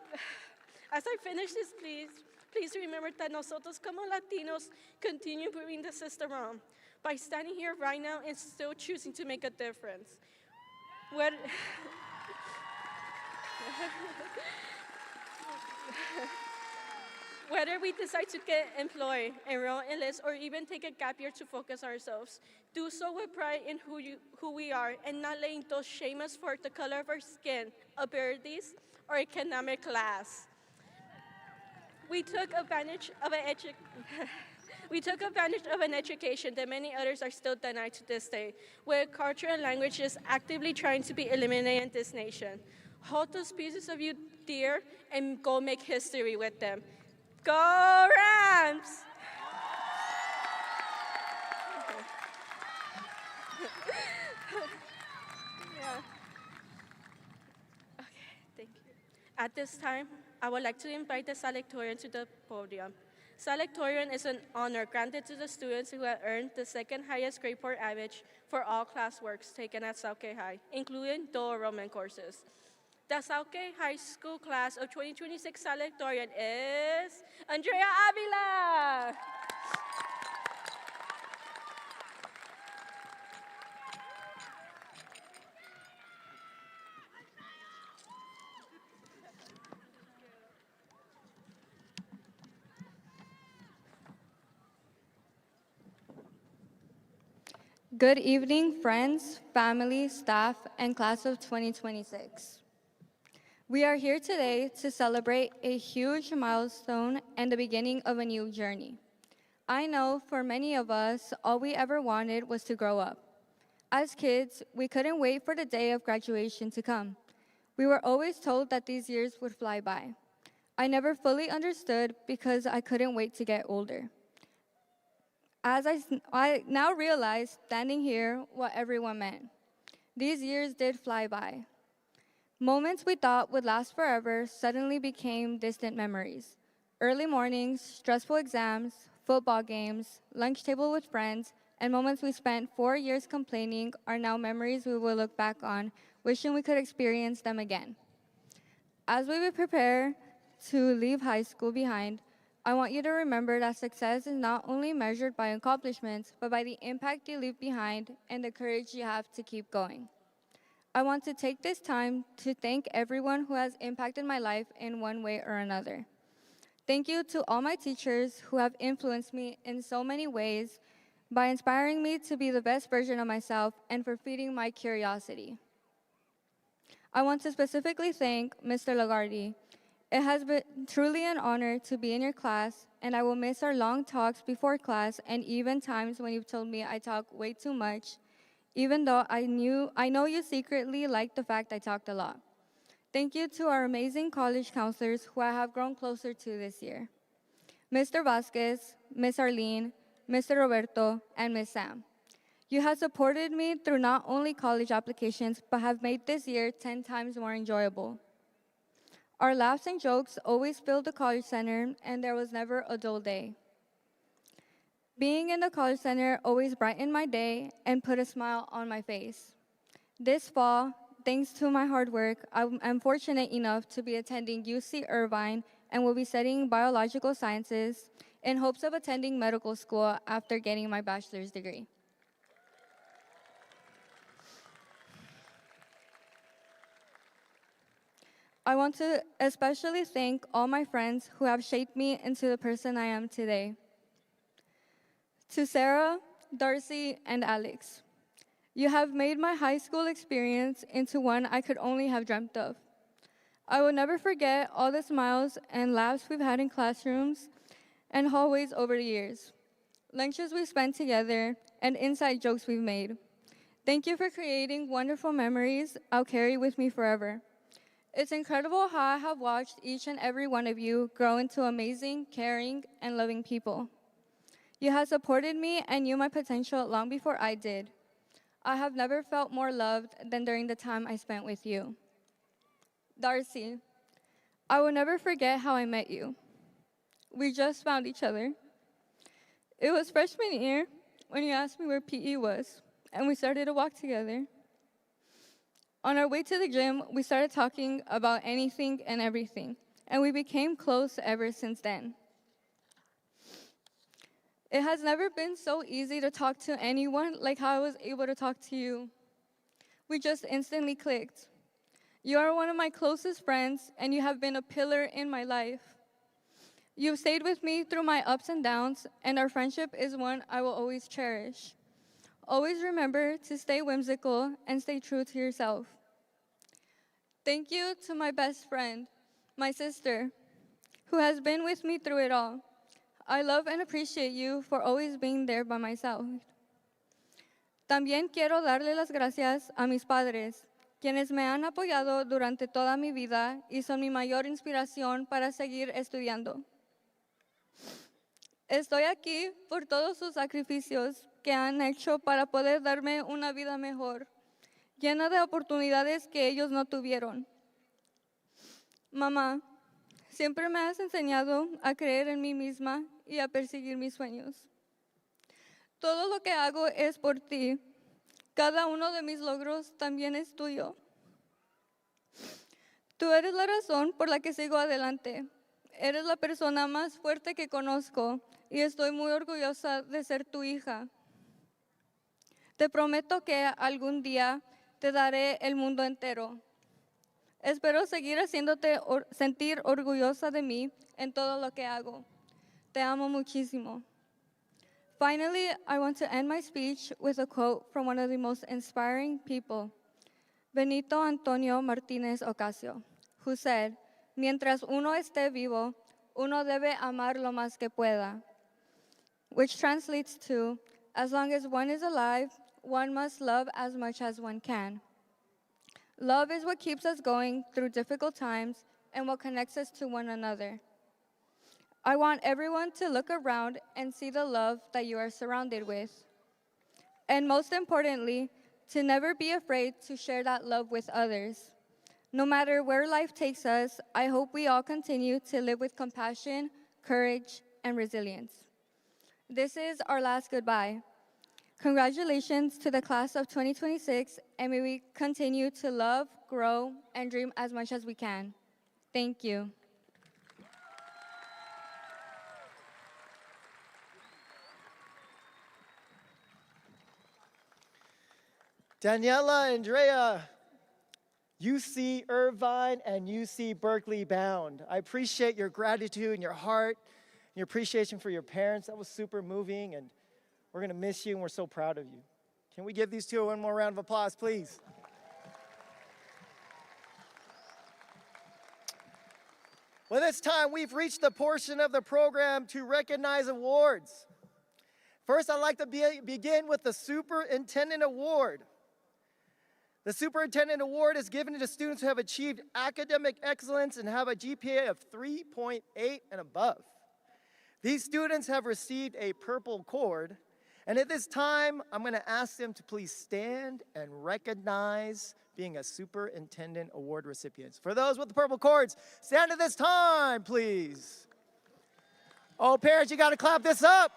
please remember that nosotros como Latinos continue moving the system on by standing here right now and still choosing to make a difference. Whether we decide to get employed, enroll, enlist, or even take a gap year to focus ourselves, do so with pride in who we are and not letting those shame us for the color of our skin, abilities, or economic class. We took advantage of an education that many others are still denied to this day, where culture and language is actively trying to be eliminated in this nation. Hold those pieces of you dear and go make history with them. Go Rams! Okay, thank you. At this time, I would like to invite the Salutatorian to the podium. Salutatorian is an honor granted to the students who have earned the second highest grade point average for all classworks taken at Southgate High, including dual enrollment courses. The Southgate High School class of 2026 Salutatorian is Andrea Avila. Good evening, friends, family, staff, and class of 2026. We are here today to celebrate a huge milestone and the beginning of a new journey. I know for many of us, all we ever wanted was to grow up. As kids, we couldn't wait for the day of graduation to come. We were always told that these years would fly by. I never fully understood because I couldn't wait to get older. As I now realize, standing here, what everyone meant. These years did fly by. Moments we thought would last forever suddenly became distant memories. Early mornings, stressful exams, football games, lunch table with friends, and moments we spent 4 years complaining are now memories we will look back on, wishing we could experience them again. As we prepare to leave high school behind, I want you to remember that success is not only measured by accomplishments, but by the impact you leave behind and the courage you have to keep going. I want to take this time to thank everyone who has impacted my life in one way or another. Thank you to all my teachers who have influenced me in so many ways by inspiring me to be the best version of myself and for feeding my curiosity. I want to specifically thank Mr. Lagarde. It has been truly an honor to be in your class, and I will miss our long talks before class and even times when you've told me I talk way too much, even though I know you secretly liked the fact I talked a lot. Thank you to our amazing college counselors who I have grown closer to this year. Mr. Vasquez, Miss Arlene, Mr. Roberto, and Miss Sam. You have supported me through not only college applications, but have made this year 10 times more enjoyable. Our laughs and jokes always filled the College Center, and there was never a dull day. Being in the College Center always brightened my day and put a smile on my face. This fall, thanks to my hard work, I'm fortunate enough to be attending UC Irvine and will be studying biological sciences in hopes of attending medical school after getting my bachelor's degree. I want to especially thank all my friends who have shaped me into the person I am today. To Sarah, Darcy, and Alex, you have made my high school experience into one I could only have dreamt of. I will never forget all the smiles and laughs we've had in classrooms and hallways over the years, lunches we spent together, and inside jokes we've made. Thank you for creating wonderful memories I'll carry with me forever. It's incredible how I have watched each and every one of you grow into amazing, caring, and loving people. You have supported me and knew my potential long before I did. I have never felt more loved than during the time I spent with you. Darcy, I will never forget how I met you. We just found each other. It was freshman year when you asked me where PE was, and we started to walk together. On our way to the gym, we started talking about anything and everything, and we became close ever since then. It has never been so easy to talk to anyone like how I was able to talk to you. We just instantly clicked. You are one of my closest friends, and you have been a pillar in my life. You've stayed with me through my ups and downs, and our friendship is one I will always cherish. Always remember to stay whimsical and stay true to yourself. Thank you to my best friend, my sister, who has been with me through it all. I love and appreciate you for always being there by my side. También quiero darle las gracias a mis padres, quienes me han apoyado durante toda mi vida y son mi mayor inspiración para seguir estudiando. Estoy aquí por todos sus sacrificios que han hecho para poder darme una vida mejor, llena de oportunidades que ellos no tuvieron. Mamá, siempre me has enseñado a creer en mí misma y a perseguir mis sueños. Todo lo que hago es por ti. Cada uno de mis logros también es tuyo. Tú eres la razón por la que sigo adelante. Eres la persona más fuerte que conozco y estoy muy orgullosa de ser tu hija. Te prometo que algún día te daré el mundo entero. Espero seguir haciéndote sentir orgullosa de mí en todo lo que hago. Te amo muchísimo. Finally, I want to end my speech with a quote from one of the most inspiring people, Benito Antonio Martínez Ocasio, who said, "Mientras uno esté vivo, uno debe amar lo más que pueda," which translates to, as long as one is alive, one must love as much as one can. Love is what keeps us going through difficult times and what connects us to one another. I want everyone to look around and see the love that you are surrounded with. And most importantly, to never be afraid to share that love with others. No matter where life takes us, I hope we all continue to live with compassion, courage, and resilience. This is our last goodbye. Congratulations to the class of 2026, and may we continue to love, grow, and dream as much as we can. Thank you. Daniela, Andrea, UC Irvine, and UC Berkeley bound. I appreciate your gratitude and your heart, and your appreciation for your parents. That was super moving, and we're gonna miss you, and we're so proud of you. Can we give these two one more round of applause, please? Well, this time we've reached the portion of the program to recognize awards. First, I'd like to begin with the Superintendent Award. The Superintendent Award is given to students who have achieved academic excellence and have a GPA of 3.8 and above. These students have received a purple cord, and at this time, I'm going to ask them to please stand and recognize being a Superintendent Award recipient. For those with the purple cords, stand at this time, please. Oh, parents, you got to clap this up.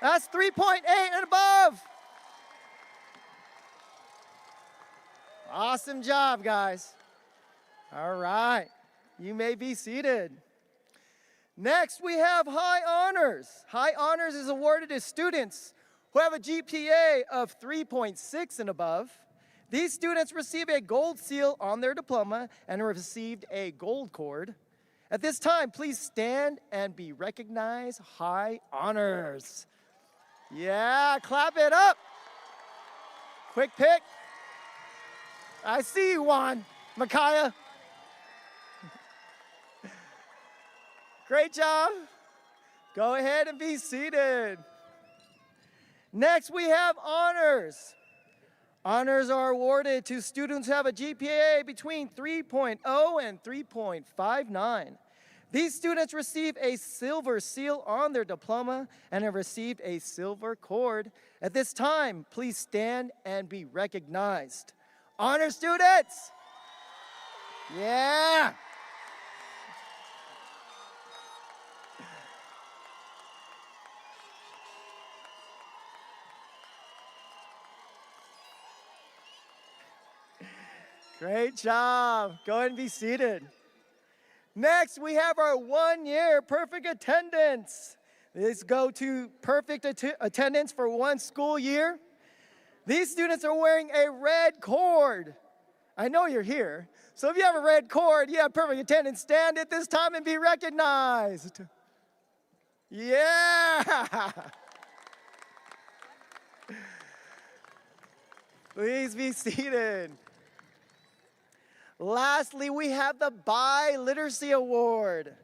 That's 3.8 and above. Awesome job, guys. All right, you may be seated. Next, we have High Honors. High Honors is awarded to students who have a GPA of 3.6 and above. These students receive a gold seal on their diploma and have received a gold cord. At this time, please stand and be recognized. High Honors. Yeah, clap it up. Quick pick. I see you, Juan. Micaiah. Great job. Go ahead and be seated. Next, we have honors. Honors are awarded to students who have a GPA between 3.0 and 3.59. These students receive a silver seal on their diploma and have received a silver cord. At this time, please stand and be recognized. Honor students. Yeah. Great job. Go ahead and be seated. Next, we have our 1 year perfect attendance. These go to perfect attendance for 1 school year. These students are wearing a red cord. I know you're here. So if you have a red cord, you have perfect attendance, stand at this time and be recognized. Yeah. Please be seated. Lastly, we have the Biliteracy Award.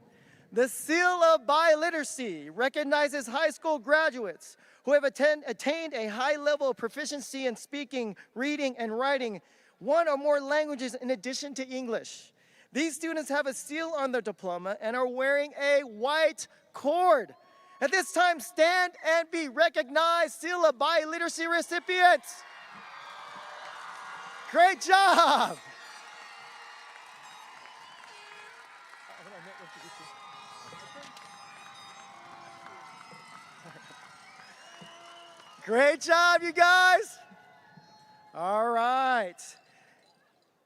The Seal of Biliteracy recognizes high school graduates who have attained a high level of proficiency in speaking, reading, and writing 1 or more languages in addition to English. These students have a seal on their diploma and are wearing a white cord. At this time, stand and be recognized, Seal of Biliteracy recipients. Great job. Great job, you guys. All right.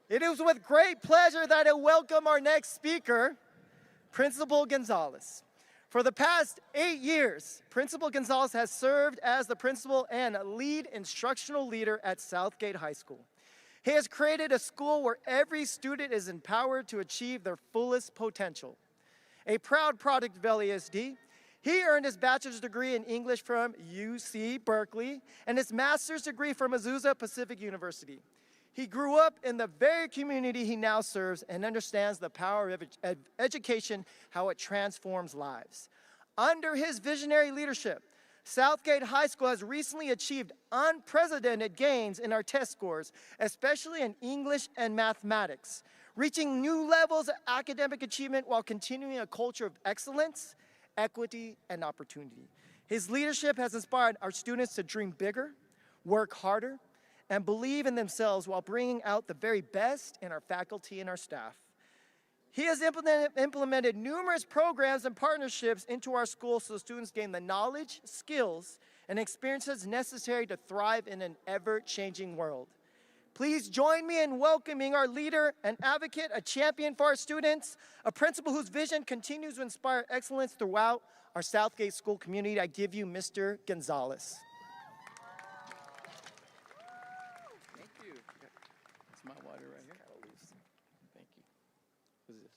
It is with great pleasure that I welcome our next speaker, Principal Gonzalez. For the past 8 years, Principal Gonzalez has served as the principal and lead instructional leader at Southgate High School. He has created a school where every student is empowered to achieve their fullest potential. A proud product of LASD, He earned his bachelor's degree in English from UC Berkeley and his master's degree from Azusa Pacific University. He grew up in the very community he now serves and understands the power of education, how it transforms lives. Under his visionary leadership, Southgate High School has recently achieved unprecedented gains in our test scores, especially in English and mathematics, reaching new levels of academic achievement while continuing a culture of excellence, equity, and opportunity. His leadership has inspired our students to dream bigger, work harder, and believe in themselves while bringing out the very best in our faculty and our staff. He has implemented numerous programs and partnerships into our school so students gain the knowledge, skills, and experiences necessary to thrive in an ever-changing world. Please join me in welcoming our leader, an advocate, a champion for our students, a principal whose vision continues to inspire excellence throughout our Southgate School community. I give you Mr. Gonzalez. Thank you. It's my water right here. Thank you. Who's this?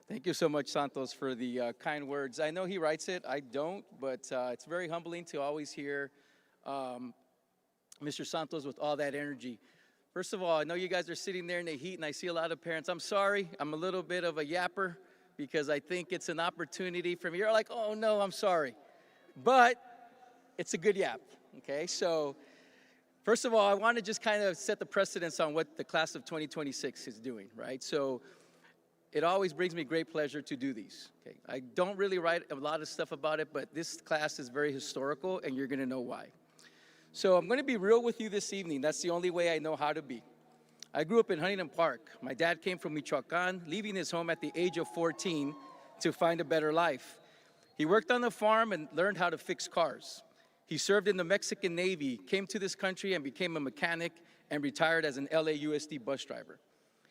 Thank you so much, Santos, for the kind words. I know he writes it. I don't, but it's very humbling to always hear Mr. Santos with all that energy. First of all, I know you guys are sitting there in the heat, and I see a lot of parents. I'm sorry. I'm a little bit of a yapper because I think it's an opportunity for me. You're like, oh, no, I'm sorry. But it's a good yap, okay? So first of all, I want to just kind of set the precedence on what the class of 2026 is doing, right? So it always brings me great pleasure to do these, okay? I don't really write a lot of stuff about it, but this class is very historical, and you're going to know why. So I'm going to be real with you this evening. That's the only way I know how to be. I grew up in Huntington Park. My dad came from Michoacan, leaving his home at the age of 14 to find a better life. He worked on the farm and learned how to fix cars. He served in the Mexican Navy, came to this country and became a mechanic and retired as an LAUSD bus driver.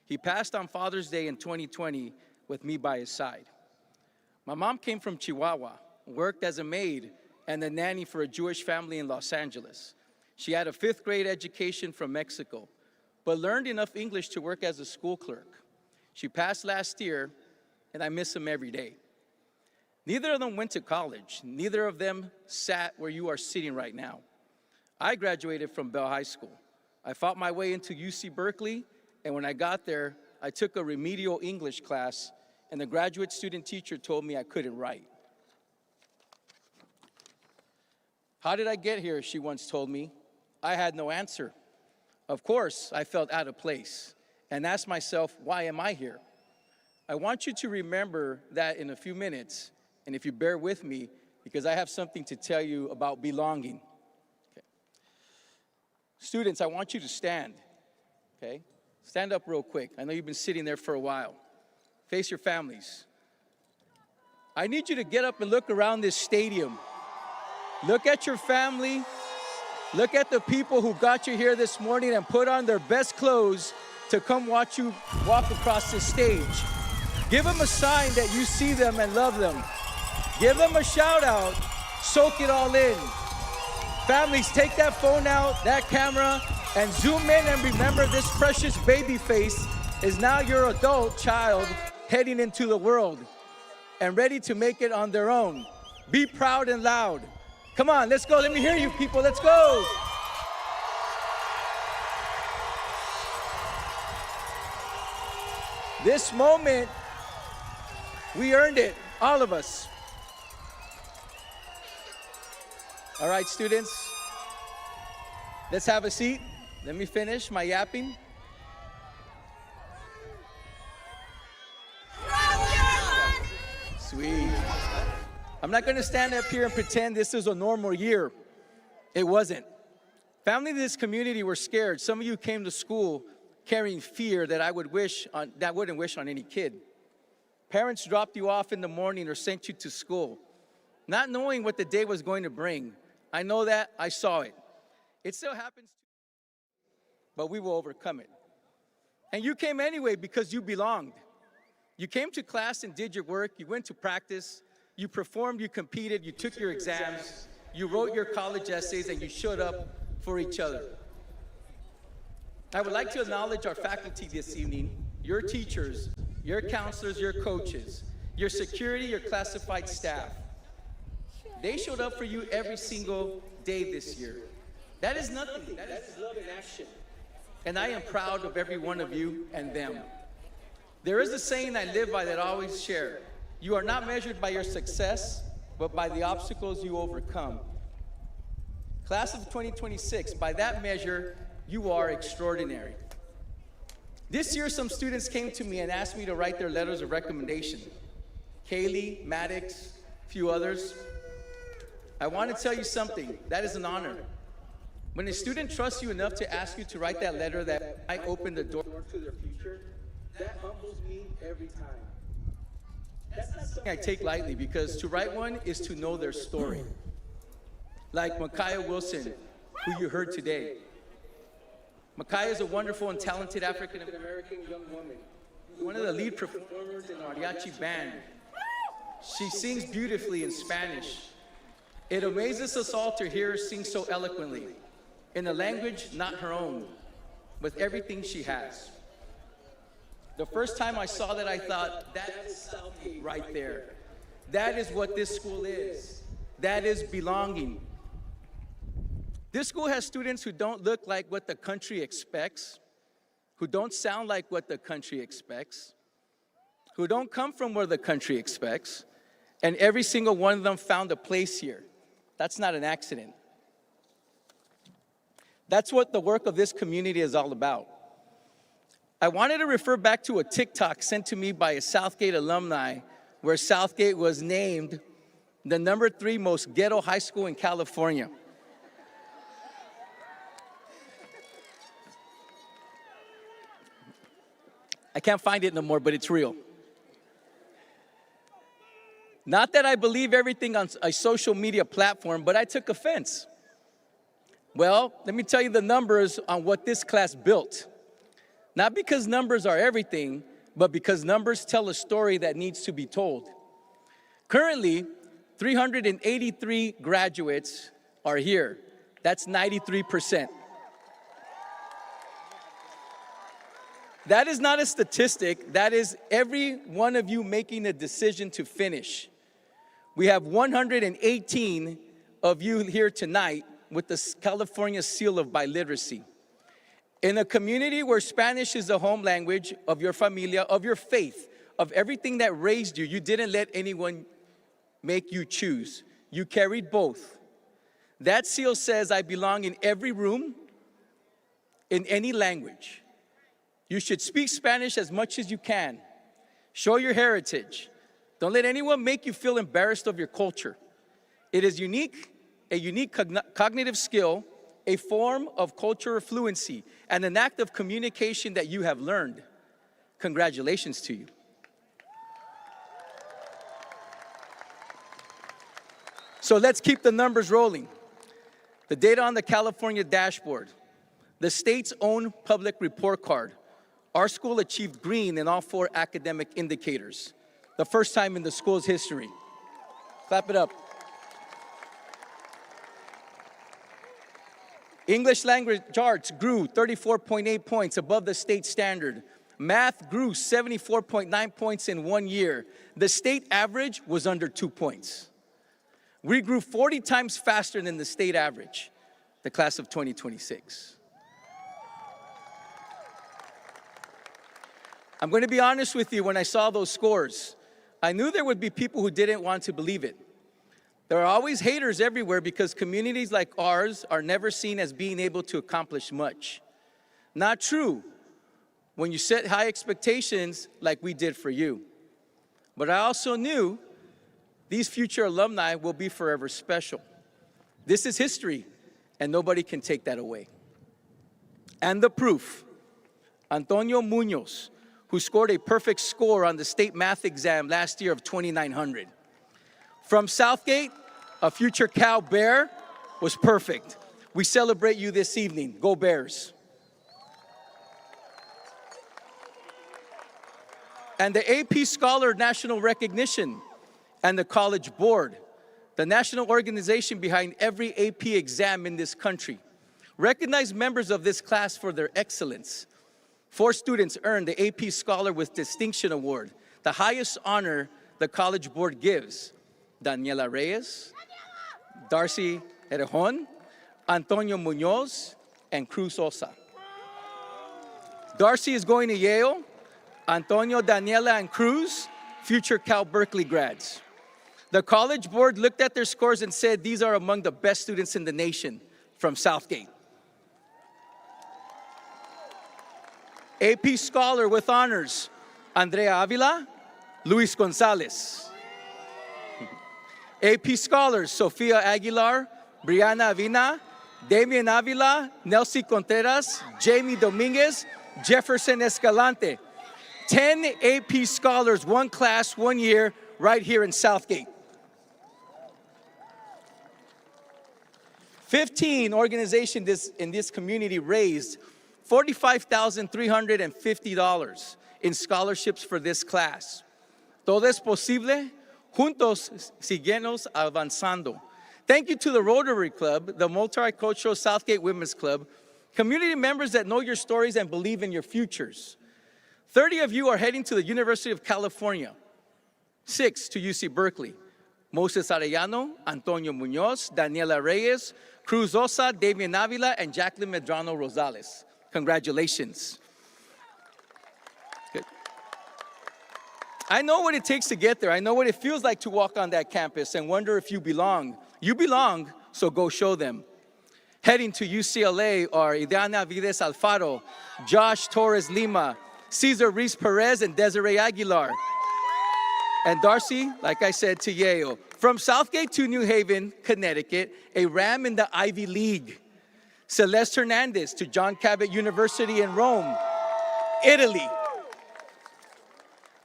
He passed on Father's Day in 2020 with me by his side. My mom came from Chihuahua, worked as a maid and a nanny for a Jewish family in Los Angeles. She had a 5th grade education from Mexico, but learned enough English to work as a school clerk. She passed last year, and I miss them every day. Neither of them went to college. Neither of them sat where you are sitting right now. I graduated from Bell High School. I fought my way into UC Berkeley, and when I got there, I took a remedial English class, and the graduate student teacher told me I couldn't write. How did I get here, she once told me. I had no answer. Of course, I felt out of place and asked myself, why am I here? I want you to remember that in a few minutes, and if you bear with me, because I have something to tell you about belonging. Okay. Students, I want you to stand, okay? Stand up real quick. I know you've been sitting there for a while. Face your families. I need you to get up and look around this stadium. Look at your family. Look at the people who got you here this morning and put on their best clothes to come watch you walk across this stage. Give them a sign that you see them and love them. Give them a shout out. Soak it all in. Families, take that phone out, that camera, and zoom in and remember this precious baby face is now your adult child heading into the world and ready to make it on their own. Be proud and loud. Come on, let's go. Let me hear you, people. Let's go. This moment, we earned it, all of us. All right, students, let's have a seat. Let me finish my yapping. Sweet. I'm not going to stand up here and pretend this is a normal year. It wasn't. Families in this community were scared. Some of you came to school carrying fear that wouldn't wish on any kid. Parents dropped you off in the morning or sent you to school, not knowing what the day was going to bring. I know that. I saw it. It still happens, but we will overcome it. And you came anyway because you belonged. You came to class and did your work. You went to practice. You performed, you competed, you took your exams, you wrote your college essays, and you showed up for each other. I would like to acknowledge our faculty this evening, your teachers, your counselors, your coaches, your security, your classified staff. They showed up for you every single day this year. That is nothing. That is love in action. And I am proud of every one of you and them. There is a saying I live by that I always share. You are not measured by your success, but by the obstacles you overcome. Class of 2026, by that measure, you are extraordinary. This year, some students came to me and asked me to write their letters of recommendation. Kaylee, Maddox, a few others. I want to tell you something, that is an honor. When a student trusts you enough to ask you to write that letter that might open the door to their future, that humbles me every time. That's not something I take lightly, because to write one is to know their story. Like Micaiah Wilson, who you heard today. Micaiah is a wonderful and talented African-American young woman. One of the lead performers in our mariachi band. She sings beautifully in Spanish. It amazes us all to hear her sing so eloquently, in a language not her own, with everything she has. The first time I saw that, I thought, that is Southgate right there. That is what this school is. That is belonging. This school has students who don't look like what the country expects, who don't sound like what the country expects, who don't come from where the country expects, and every single one of them found a place here. That's not an accident. That's what the work of this community is all about. I wanted to refer back to a TikTok sent to me by a Southgate alumni, where Southgate was named the #3 most ghetto high school in California. I can't find it no more, but it's real. Not that I believe everything on a social media platform, but I took offense. Well, let me tell you the numbers on what this class built. Not because numbers are everything, but because numbers tell a story that needs to be told. Currently, 383 graduates are here. That's 93%. That is not a statistic. That is every one of you making a decision to finish. We have 118 of you here tonight with the California seal of biliteracy. In a community where Spanish is the home language of your familia, of your faith, of everything that raised you, you didn't let anyone make you choose. You carried both. That seal says, I belong in every room, in any language. You should speak Spanish as much as you can. Show your heritage. Don't let anyone make you feel embarrassed of your culture. It is unique, a unique cognitive skill, a form of cultural fluency, and an act of communication that you have learned. Congratulations to you. So let's keep the numbers rolling. The data on the California dashboard, the state's own public report card. Our school achieved green in all 4 academic indicators, the first time in the school's history. Clap it up. English language arts grew 34.8 points above the state standard. Math grew 74.9 points in 1 year. The state average was under 2 points. We grew 40 times faster than the state average, the class of 2026. I'm going to be honest with you, when I saw those scores, I knew there would be people who didn't want to believe it. There are always haters everywhere because communities like ours are never seen as being able to accomplish much. Not true when you set high expectations like we did for you. But I also knew these future alumni will be forever special. This is history, and nobody can take that away. And the proof, Antonio Munoz, who scored a perfect score on the state math exam last year of 2,900. From Southgate, a future Cal Bear, was perfect. We celebrate you this evening. Go Bears. And the AP Scholar National Recognition and the College Board, the national organization behind every AP exam in this country, recognize members of this class for their excellence. 4 students earned the AP Scholar with Distinction Award, the highest honor the College Board gives. Daniela Reyes, Darcy Erejon, Antonio Munoz, and Cruz Osa. Darcy is going to Yale. Antonio, Daniela, and Cruz, future Cal Berkeley grads. The College Board looked at their scores and said these are among the best students in the nation from Southgate. AP Scholar with honors, Andrea Avila, Luis Gonzalez. AP Scholars, Sofia Aguilar, Brianna Avina, Damian Avila, Nelsie Contreras, Jamie Dominguez, Jefferson Escalante. 10 AP Scholars, one class, 1 year, right here in Southgate. 15 organizations in this community raised $45,350 in scholarships for this class. Todo es posible, juntos seguimos avanzando. Thank you to the Rotary Club, the Multicultural Southgate Women's Club, community members that know your stories and believe in your futures. 30 of you are heading to the University of California, 6 to UC Berkeley. Moses Arellano, Antonio Munoz, Daniela Reyes, Cruz Osa, Damian Avila, and Jacqueline Medrano Rosales. Congratulations. Good. I know what it takes to get there. I know what it feels like to walk on that campus and wonder if you belong. You belong, so go show them. Heading to UCLA are Ileana Vides Alfaro, Josh Torres Lima, Cesar Reese Perez, and Desiree Aguilar. And Darcy, like I said, to Yale. From Southgate to New Haven, Connecticut, a Ram in the Ivy League. Celeste Hernandez to John Cabot University in Rome, Italy.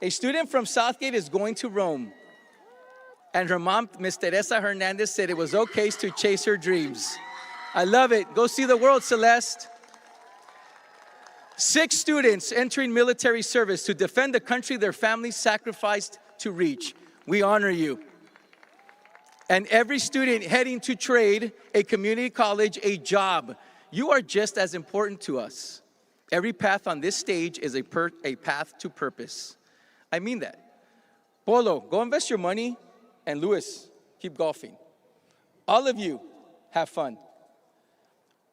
A student from Southgate is going to Rome. And her mom, Miss Teresa Hernandez, said it was okay to chase her dreams. I love it. Go see the world, Celeste. 6 students entering military service to defend the country their families sacrificed to reach. We honor you. And every student heading to trade, a community college, a job. You are just as important to us. Every path on this stage is a path to purpose. I mean that. Polo, go invest your money. And Luis, keep golfing. All of you, have fun.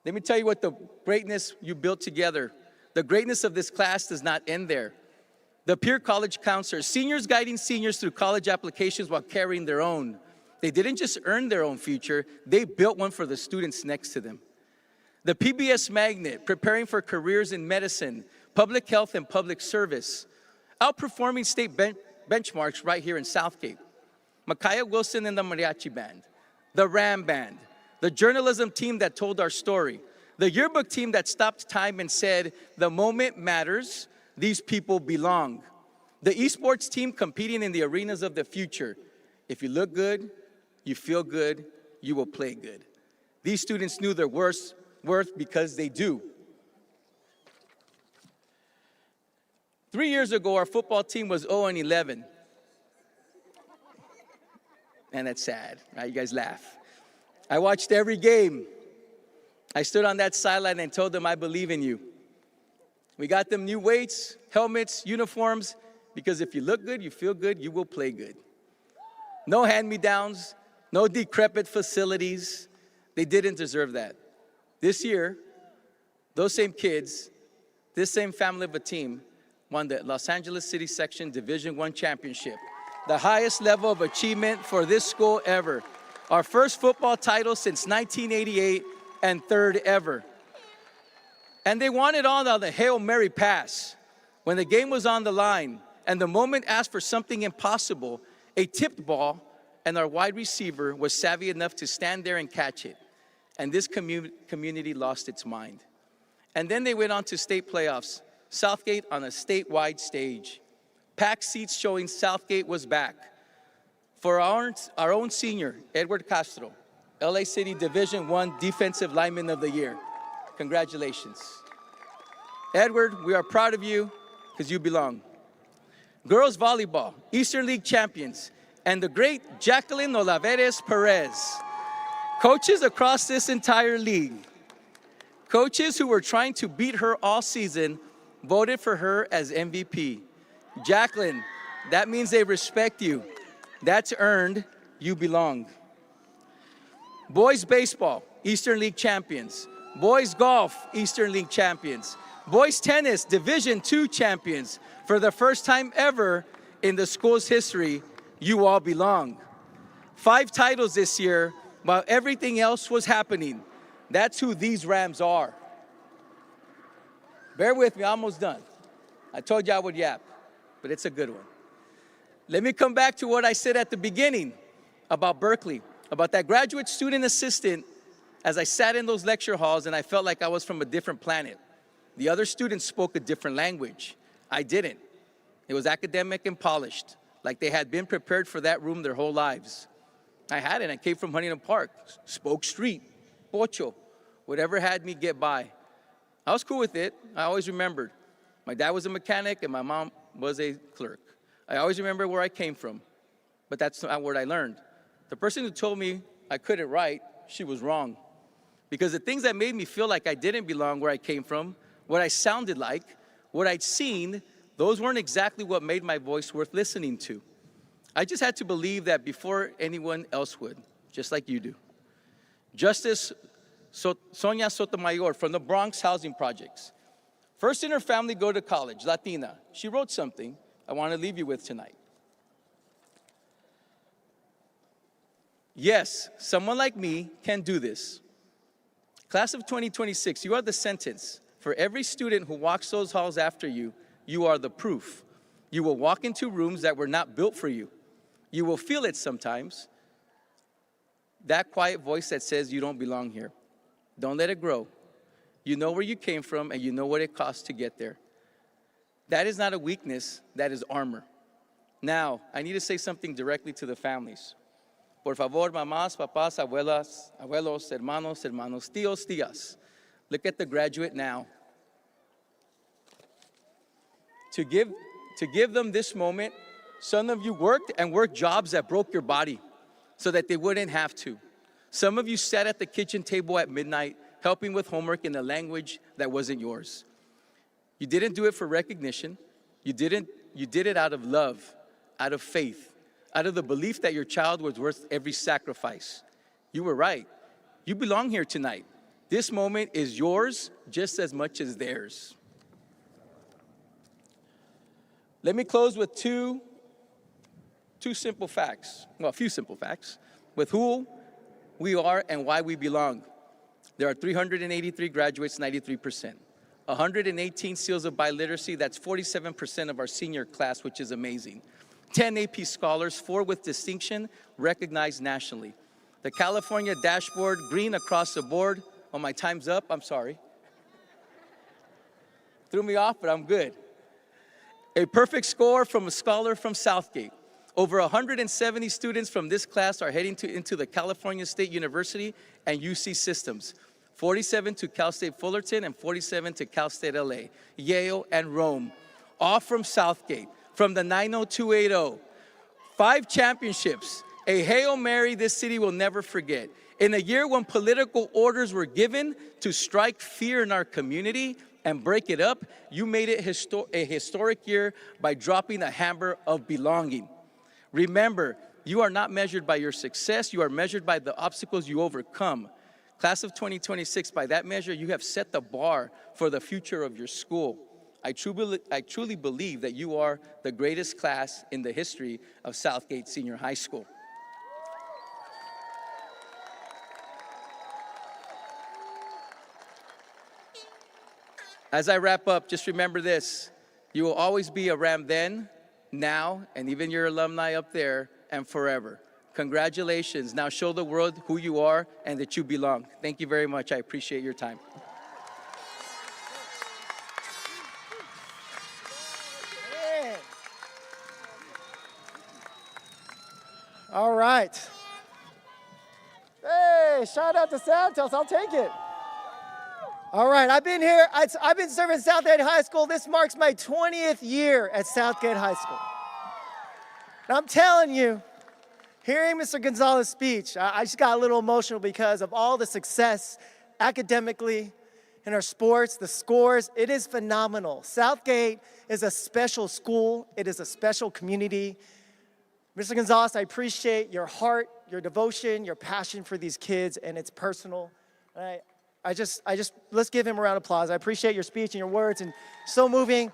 Let me tell you what the greatness you built together. The greatness of this class does not end there. The peer college counselors, seniors guiding seniors through college applications while carrying their own. They didn't just earn their own future, they built one for the students next to them. The PBS magnet, preparing for careers in medicine, public health, and public service. Outperforming state benchmarks right here in Southgate. Micaiah Wilson and the Mariachi Band. The Ram Band. The journalism team that told our story. The yearbook team that stopped time and said, the moment matters, these people belong. The esports team competing in the arenas of the future. If you look good, you feel good, you will play good. These students knew their worth because they do. 3 years ago, our football team was 0-11. And that's sad, right? You guys laugh. I watched every game. I stood on that sideline and told them, I believe in you. We got them new weights, helmets, uniforms, because if you look good, you feel good, you will play good. No hand-me-downs, no decrepit facilities. They didn't deserve that. This year, those same kids, this same family of a team, won the Los Angeles City Section Division I championship, the highest level of achievement for this school ever. Our first football title since 1988 and third ever. And they won it all on the Hail Mary pass. When the game was on the line and the moment asked for something impossible, a tipped ball, and our wide receiver was savvy enough to stand there and catch it. And this community lost its mind. And then they went on to state playoffs. Southgate on a statewide stage. Packed seats showing Southgate was back. For our own senior, Edward Castro, LA City Division I Defensive Lineman of the Year. Congratulations. Edward, we are proud of you because you belong. Girls volleyball, Eastern League champions, and the great Jacqueline Olaveres Perez. Coaches across this entire league. Coaches who were trying to beat her all season voted for her as MVP. Jacqueline, that means they respect you. That's earned. You belong. Boys baseball, Eastern League champions. Boys golf, Eastern League champions. Boys tennis, Division II champions. For the first time ever in the school's history, you all belong. 5 titles this year, while everything else was happening. That's who these Rams are. Bear with me, almost done. I told you I would yap, but it's a good one. Let me come back to what I said at the beginning about Berkeley, about that graduate student assistant. As I sat in those lecture halls and I felt like I was from a different planet. The other students spoke a different language. I didn't. It was academic and polished, like they had been prepared for that room their whole lives. I hadn't. I came from Huntington Park, spoke street, pocho, whatever had me get by. I was cool with it. I always remembered. My dad was a mechanic and my mom was a clerk. I always remember where I came from, but that's not what I learned. The person who told me I couldn't write, she was wrong. Because the things that made me feel like I didn't belong where I came from, what I sounded like, what I'd seen, those weren't exactly what made my voice worth listening to. I just had to believe that before anyone else would, just like you do. Justice Sonia Sotomayor from the Bronx Housing Projects. First in her family go to college, Latina. She wrote something I want to leave you with tonight. Yes, someone like me can do this. Class of 2026, you are the sentence. For every student who walks those halls after you, you are the proof. You will walk into rooms that were not built for you. You will feel it sometimes. That quiet voice that says you don't belong here. Don't let it grow. You know where you came from and you know what it costs to get there. That is not a weakness, that is armor. Now, I need to say something directly to the families. Por favor, mamás, papás, abuelas, abuelos, hermanos, hermanos, tíos, tías. Look at the graduate now. To give them this moment, some of you worked and worked jobs that broke your body so that they wouldn't have to. Some of you sat at the kitchen table at midnight helping with homework in a language that wasn't yours. You didn't do it for recognition. You did it out of love, out of faith, out of the belief that your child was worth every sacrifice. You were right. You belong here tonight. This moment is yours just as much as theirs. Let me close with two simple facts. Well, a few simple facts with who we are and why we belong. There are 383 graduates, 93%. 118 seals of biliteracy, that's 47% of our senior class, which is amazing. 10 AP scholars, 4 with distinction, recognized nationally. The California dashboard, green across the board. Oh, my time's up, I'm sorry. Threw me off, but I'm good. A perfect score from a scholar from Southgate. Over 170 students from this class are heading into the California State University and UC systems. 47 to Cal State Fullerton and 47 to Cal State LA, Yale and Rome. All from Southgate, from the 90280. 5 championships, a Hail Mary this city will never forget. In a year when political orders were given to strike fear in our community and break it up, you made it a historic year by dropping a hammer of belonging. Remember, you are not measured by your success, you are measured by the obstacles you overcome. Class of 2026, by that measure, you have set the bar for the future of your school. I truly believe that you are the greatest class in the history of Southgate Senior High School. As I wrap up, just remember this. You will always be a Ram then, now, and even your alumni up there, and forever. Congratulations. Now show the world who you are and that you belong. Thank you very much. I appreciate your time. All right. Hey, shout out to Santos. I'll take it. All right, I've been serving Southgate High School. This marks my 20th year at Southgate High School. And I'm telling you, hearing Mr. Gonzalez's speech, I just got a little emotional because of all the success academically in our sports, the scores. It is phenomenal. Southgate is a special school. It is a special community. Mr. Gonzalez, I appreciate your heart, your devotion, your passion for these kids, and it's personal. I just, let's give him a round of applause. I appreciate your speech and your words, and so moving.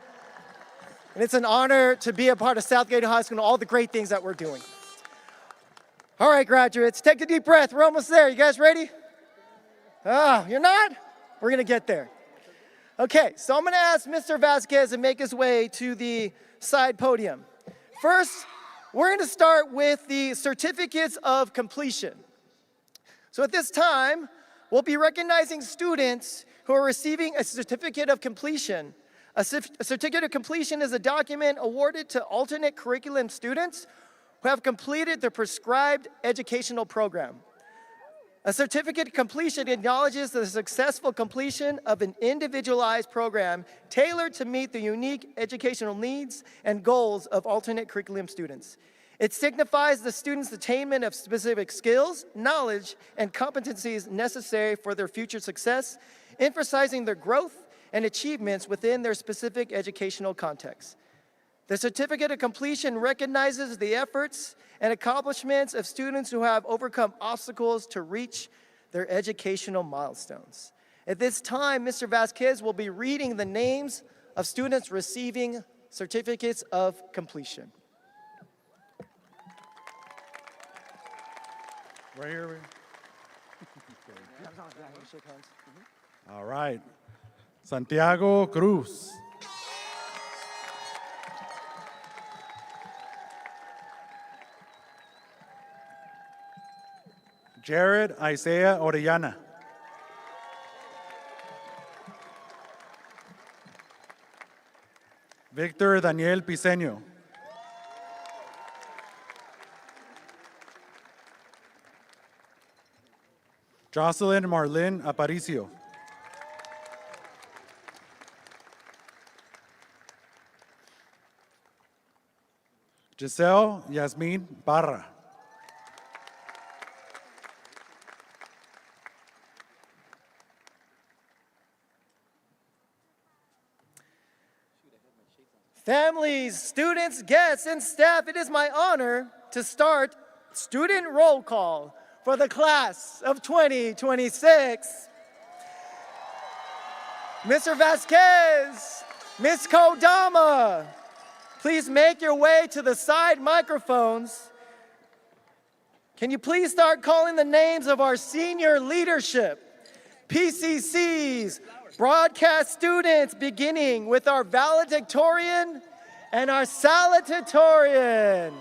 And it's an honor to be a part of Southgate High School and all the great things that we're doing. All right, graduates, take a deep breath. We're almost there. You guys ready? You're not? We're gonna get there. Okay, so I'm gonna ask Mr. Vasquez to make his way to the side podium. First, we're gonna start with the certificates of completion. So at this time, we'll be recognizing students who are receiving a certificate of completion. A certificate of completion is a document awarded to alternate curriculum students who have completed the prescribed educational program. A certificate of completion acknowledges the successful completion of an individualized program tailored to meet the unique educational needs and goals of alternate curriculum students. It signifies the students' attainment of specific skills, knowledge, and competencies necessary for their future success, emphasizing their growth and achievements within their specific educational context. The certificate of completion recognizes the efforts and accomplishments of students who have overcome obstacles to reach their educational milestones. At this time, Mr. Vasquez will be reading the names of students receiving certificates of completion. Right here. All right. Santiago Cruz. Jared Isaiah Orellana. Victor Daniel Piseño. Jocelyn Marlene Aparicio. Giselle Yasmin Barra. Families, students, guests, and staff, it is my honor to start student roll call for the class of 2026. Mr. Vasquez, Ms. Kodama, please make your way to the side microphones. Can you please start calling the names of our senior leadership, PCCs, broadcast students, beginning with our valedictorian and our salutatorian.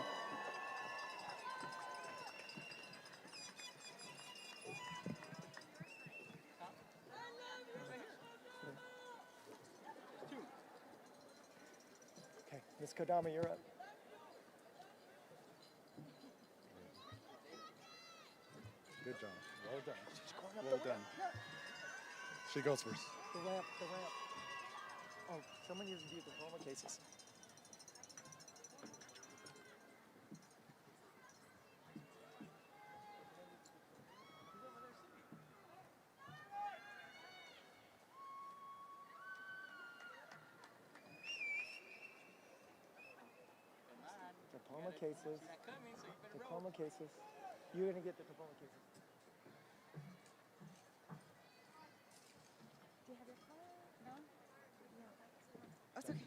Okay, Ms. Kodama, you're up. Good job. Well done. Well done. She goes first. The ramp. Oh, someone needs to do the diploma cases. Diploma cases. Diploma cases. You're gonna get the diploma cases. That's okay.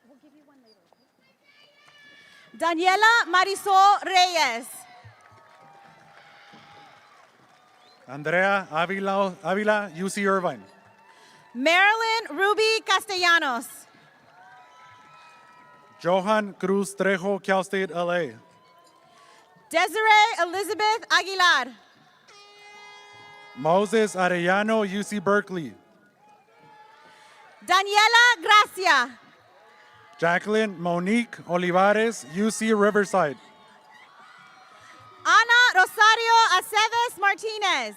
We'll give you one later. Daniela Marisol Reyes. Andrea Avila, UC Irvine. Marilyn Ruby Castellanos. Johan Cruz Trejo, Cal State, LA. Desiree Elizabeth Aguilar. Moses Arellano, UC Berkeley. Daniela Gracia. Jacqueline Monique Olivares, UC Riverside. Ana Rosario Aceves Martinez.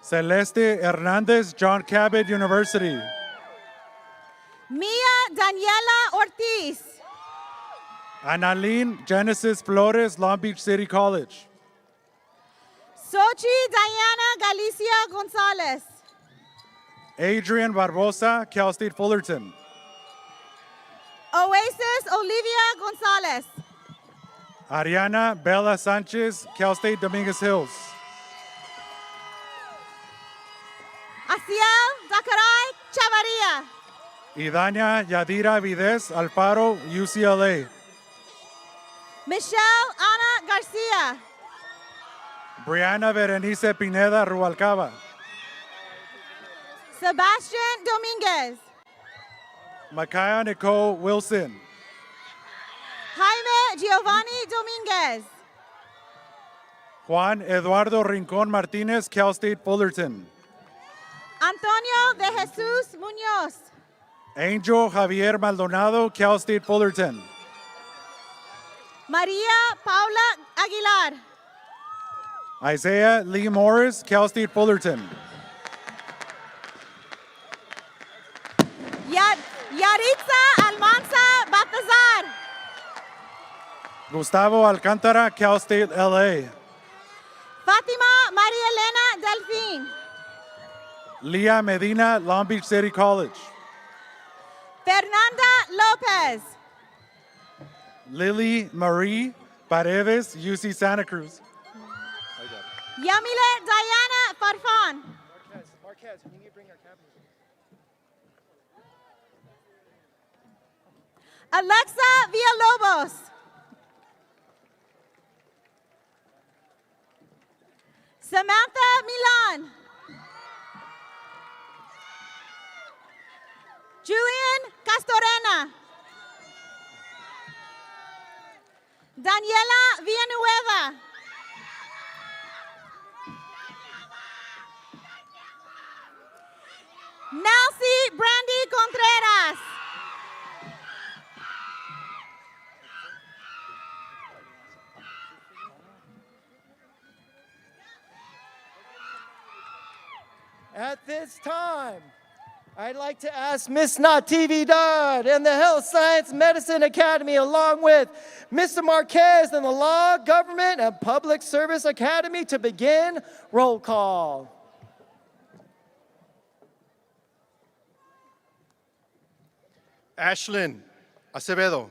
Celeste Hernandez, John Cabot University. Mia Daniela Ortiz. Analine Genesis Flores, Long Beach City College. Sochi Diana Galicia Gonzalez. Adrian Barbosa, Cal State Fullerton. Oasis Olivia Gonzalez. Ariana Bella Sanchez, Cal State Dominguez Hills. Asiel Zakarai Chavarria. Idania Yadira Vides, Alfaro, UCLA. Michelle Ana Garcia. Brianna Berenice Pineda, Rubalcaba. Sebastian Dominguez. Makaya Nicole Wilson. Jaime Giovanni Dominguez. Juan Eduardo Rincon Martinez, Cal State Fullerton. Antonio de Jesus Muñoz. Angel Javier Maldonado, Cal State Fullerton. Maria Paula Aguilar. Isaiah Lee Morris, Cal State Fullerton. Yaritza Almanza Baltazar. Gustavo Alcántara, Cal State LA. Fatima Maria Elena Delfín. Leah Medina, Long Beach City College. Fernanda Lopez. Lily Marie Paredes, UC Santa Cruz. Yamile Diana Farfan. Marquez, you need to bring our cabinet. Alexa Villalobos. Samantha Milan. Julian Castorena. Daniela Villanueva. Nancy Brandy Contreras. At this time, I'd like to ask Miss Natividad and the Health Science Medicine Academy, along with Mr. Marquez and the Law, Government, and Public Service Academy to begin roll call. Ashlyn Acevedo.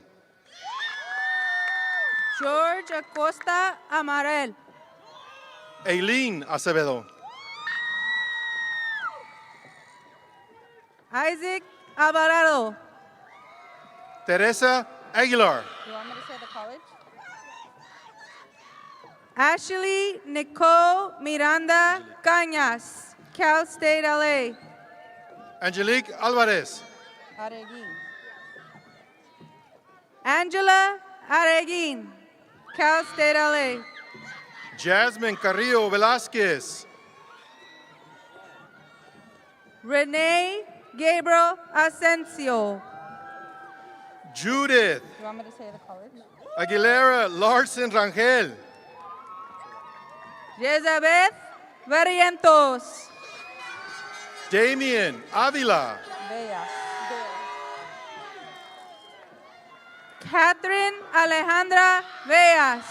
George Acosta Amarel. Aileen Acevedo. Isaac Alvarado. Teresa Aguilar. You want me to say the college? Ashley Nicole Miranda Cañas, Cal State LA. Angelique Alvarez. Areguin. Angela Areguin, Cal State LA. Jasmine Carrillo Velasquez. Renee Gabriel Asensio. Judith You want me to say the college? Aguilera Larson Rangel. Elizabeth Barrientos. Damien Avila. Catherine Alejandra Veas,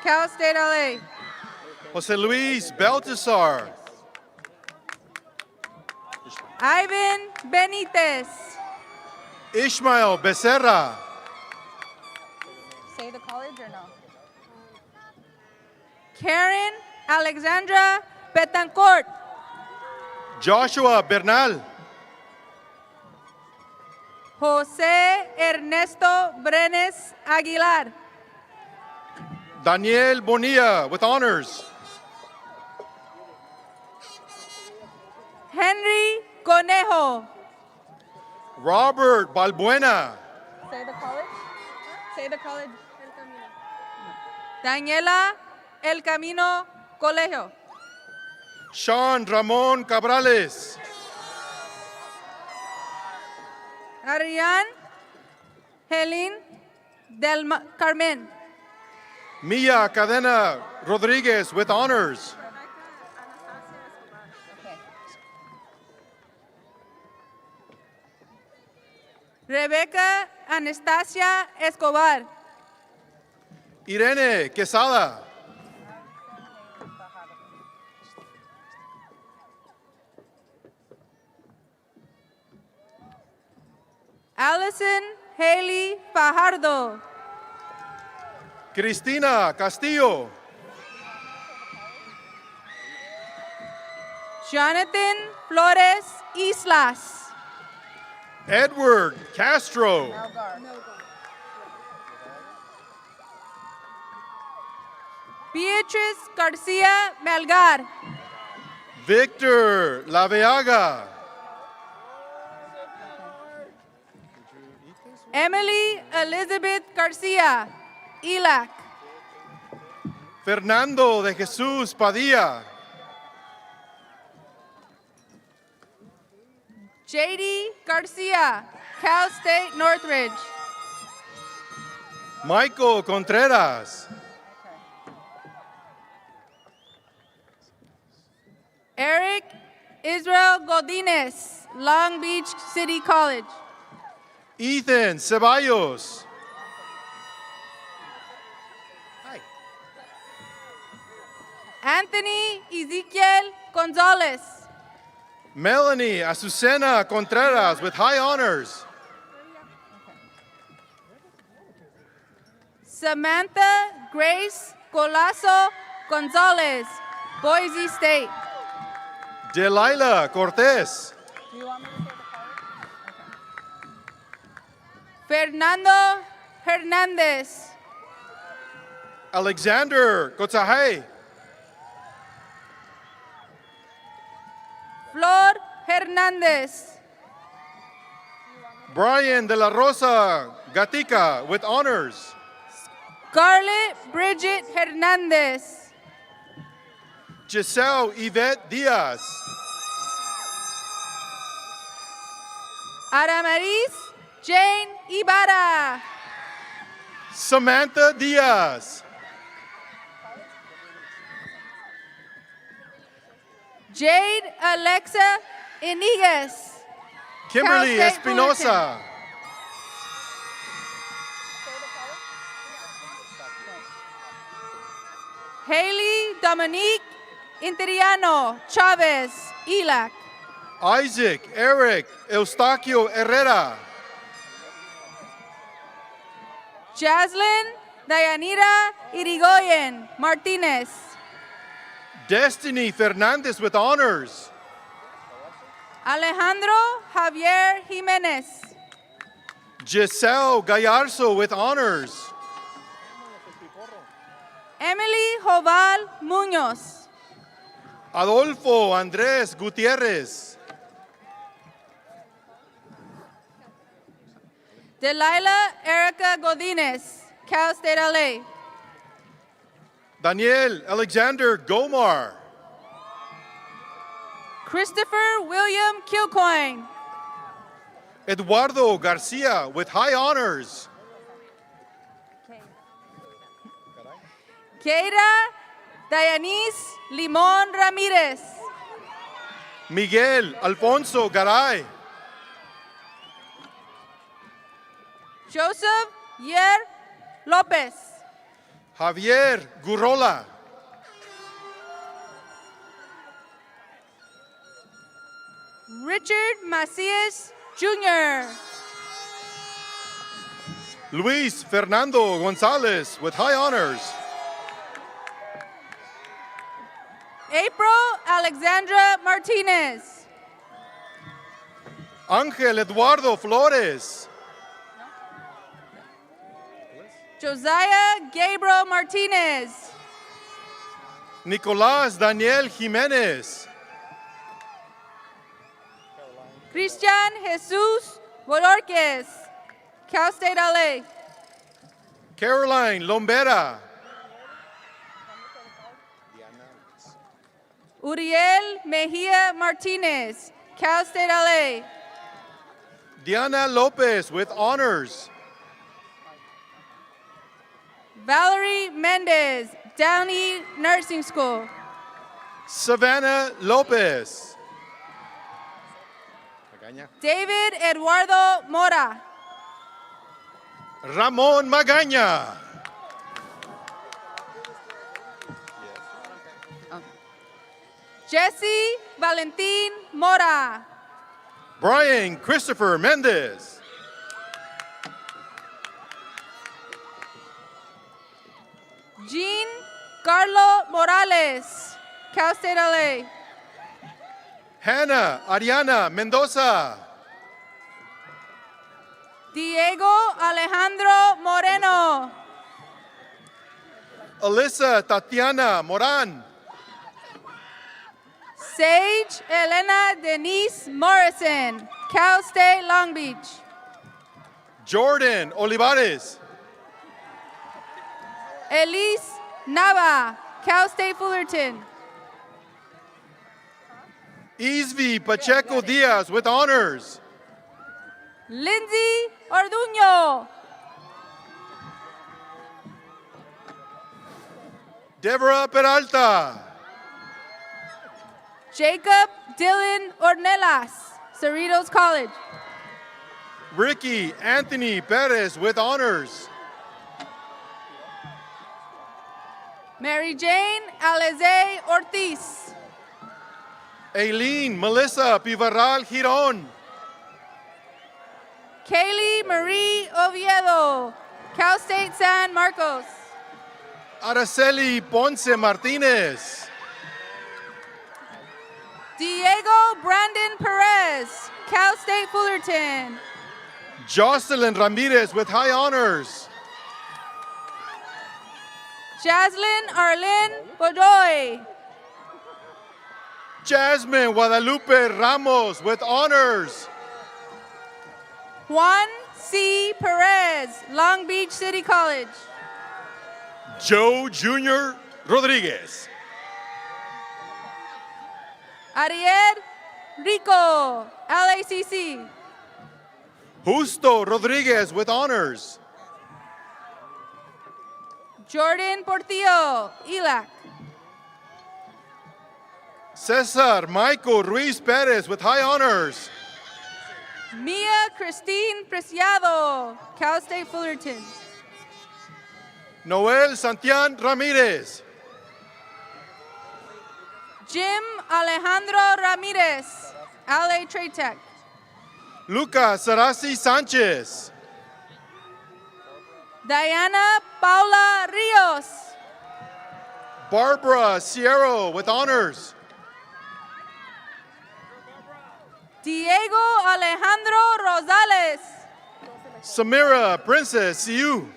Cal State LA. Jose Luis Baltasar. Ivan Benitez. Ishmael Becerra. Say the college or no? Karen Alexandra Betancourt. Joshua Bernal. Jose Ernesto Brenes Aguilar. Daniel Bonilla with honors. Henry Conejo. Robert Balbuena. Say the college. Say the college. Daniela El Camino Colegio. Sean Ramon Cabrales. Ariane Helene Del Carmen. Mia Cadena Rodriguez with honors. Rebeca Anastasia Escobar. Irene Quesada. Allison Haley Fajardo. Cristina Castillo. Jonathan Flores Islas. Edward Castro. Beatriz Garcia Melgar. Victor Laveaga. Emily Elizabeth Garcia, ELAC. Fernando de Jesús Padilla. JD Garcia, Cal State Northridge. Michael Contreras. Eric Israel Godinez, Long Beach City College. Ethan Ceballos. Anthony Ezequiel Gonzalez. Melanie Azucena Contreras with high honors. Samantha Grace Golazo Gonzalez, Boise State. Delilah Cortez. Fernando Hernandez. Alexander Kotzahay. Flor Hernandez. Brian de la Rosa Gatica with honors. Scarlett Bridget Hernandez. Giselle Yvette Diaz. Aramaris Jane Ibarra. Samantha Diaz. Jade Alexa Iniguez. Kimberly Cal State Espinosa. Haley Dominique Interiano Chavez, ELAC. Isaac Eric Eustaquio Herrera. Jaslyn Dayanira Irigoyen Martinez. Destiny Fernandez with honors. Alejandro Javier Jimenez. Giselle Gallarzo with honors. Emily Joval Muñoz. Adolfo Andrés Gutierrez. Delilah Erica Godinez, Cal State LA. Daniel Alexander Gomar. Christopher William Kilcoyne. Eduardo Garcia with high honors. Keira Dayanis Limon Ramirez. Miguel Alfonso Garay. Joseph Yer Lopez. Javier Gurrola. Richard Macias Jr. Luis Fernando Gonzalez with high honors. April Alexandra Martinez. Ángel Eduardo Flores. Josiah Gabriel Martinez. Nicolás Daniel Jiménez. Christian Jesus Bororquez, Cal State LA. Caroline Lombera. Uriel Mejia Martinez, Cal State LA. Diana Lopez with honors. Valerie Mendez, Downey Nursing School. Savannah Lopez. David Eduardo Mora, Ramon Magaña. Jesse Valentin Mora. Brian Christopher Mendez. Jean Carlo Morales, Cal State LA. Hannah Ariana Mendoza. Diego Alejandro Moreno. Alyssa Tatiana Moran. Sage Elena Denise Morrison, Cal State Long Beach. Jordan Olivares. Elise Nava, Cal State Fullerton. Isvi Pacheco Diaz with honors. Lindsay Orduño. Deborah Peralta. Jacob Dylan Ornelas, Cerritos College. Ricky Anthony Perez with honors. Mary Jane Alize Ortiz. Aileen Melissa Pivarral Giron. Kaylee Marie Oviedo, Cal State San Marcos. Araceli Ponce Martinez. Diego Brandon Perez, Cal State Fullerton. Jocelyn Ramirez with high honors. Jaslyn Arlene Godoy. Jasmine Guadalupe Ramos with honors. Juan C. Perez, Long Beach City College. Joe Jr. Rodriguez. Ariel Rico, LACC. Justo Rodriguez with honors. Jordan Portillo, ELAC. Cesar Michael Ruiz Perez with high honors. Mia Christine Preciado, Cal State Fullerton. Noel Santian Ramirez. Jim Alejandro Ramirez, LA Trade Tech. Lucas Sarasi Sanchez. Diana Paula Rios. Barbara Sierra with honors. Diego Alejandro Rosales. Samira Princess Siu.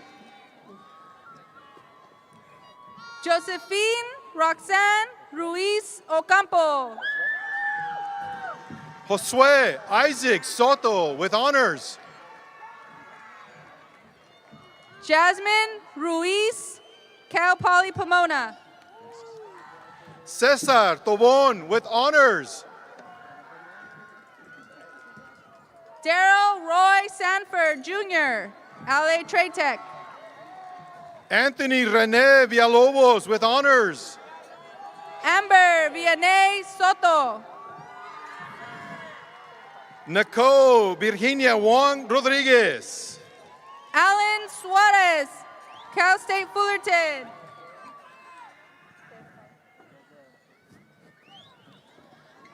Josephine Roxanne Ruiz Ocampo. Josue Isaac Soto with honors. Jasmine Ruiz, Cal Poly Pomona. Cesar Tobon with honors. Daryl Roy Sanford Jr., LA Trade Tech. Anthony Rene Villalobos with honors. Amber Vianney Soto. Nicole Virginia Wong Rodriguez. Alan Suarez, Cal State Fullerton.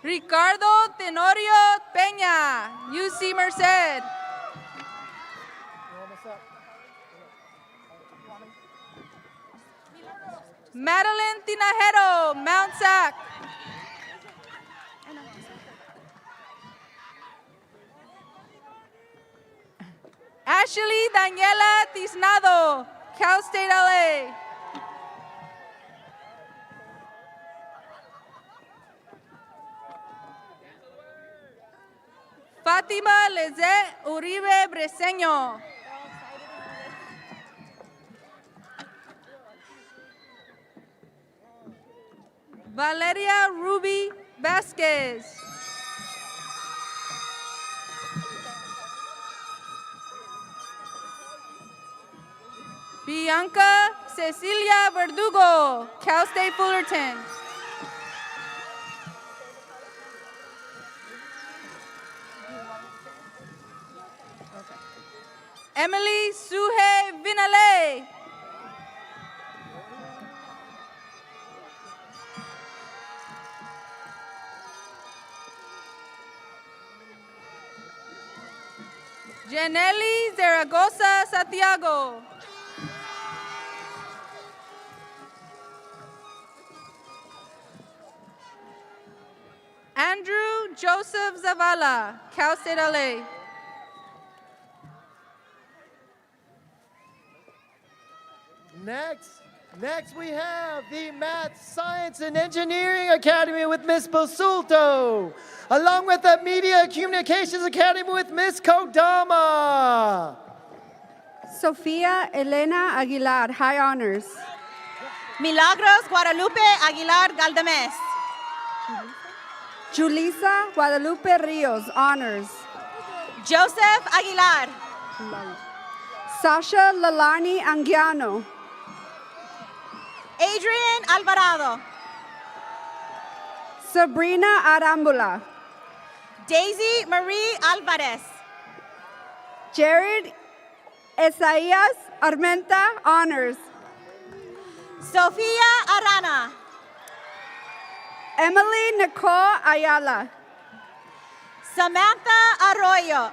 Ricardo Tenorio Peña, UC Merced. Madeline Tinajero, Mount Sac. Ashley Daniela Tiznado, Cal State LA. Fátima Lizette Uribe Breseño. Valeria Ruby Vasquez. Bianca Cecilia Verdugo, Cal State Fullerton. Emily Suhe Vinale. Janely Zaragoza Santiago. Andrew Joseph Zavala, Cal State LA. Next we have the Math, Science, and Engineering Academy with Miss Bosulto, along with the Media Communications Academy with Miss Kodama. Sofia Elena Aguilar, High Honors. Milagros Guadalupe Aguilar Galdames. Julissa Guadalupe Rios, Honors. Joseph Aguilar. Sasha Lalani Anguiano. Adrian Alvarado. Sabrina Arambula. Daisy Marie Alvarez. Jared Esaias Armenta, Honors. Sofia Arana. Emily Nicole Ayala. Samantha Arroyo.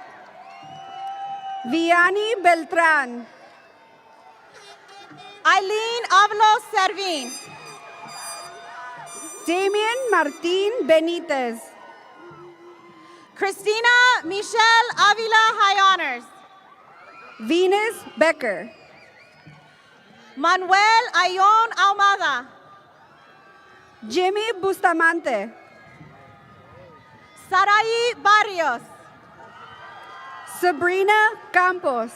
Vianney Beltran. Eileen Avalos Servin. Damian Martin Benitez. Christina Michelle Avila, High Honors. Venus Becker. Manuel Ayon Almada. Jimmy Bustamante. Sarai Barrios. Sabrina Campos.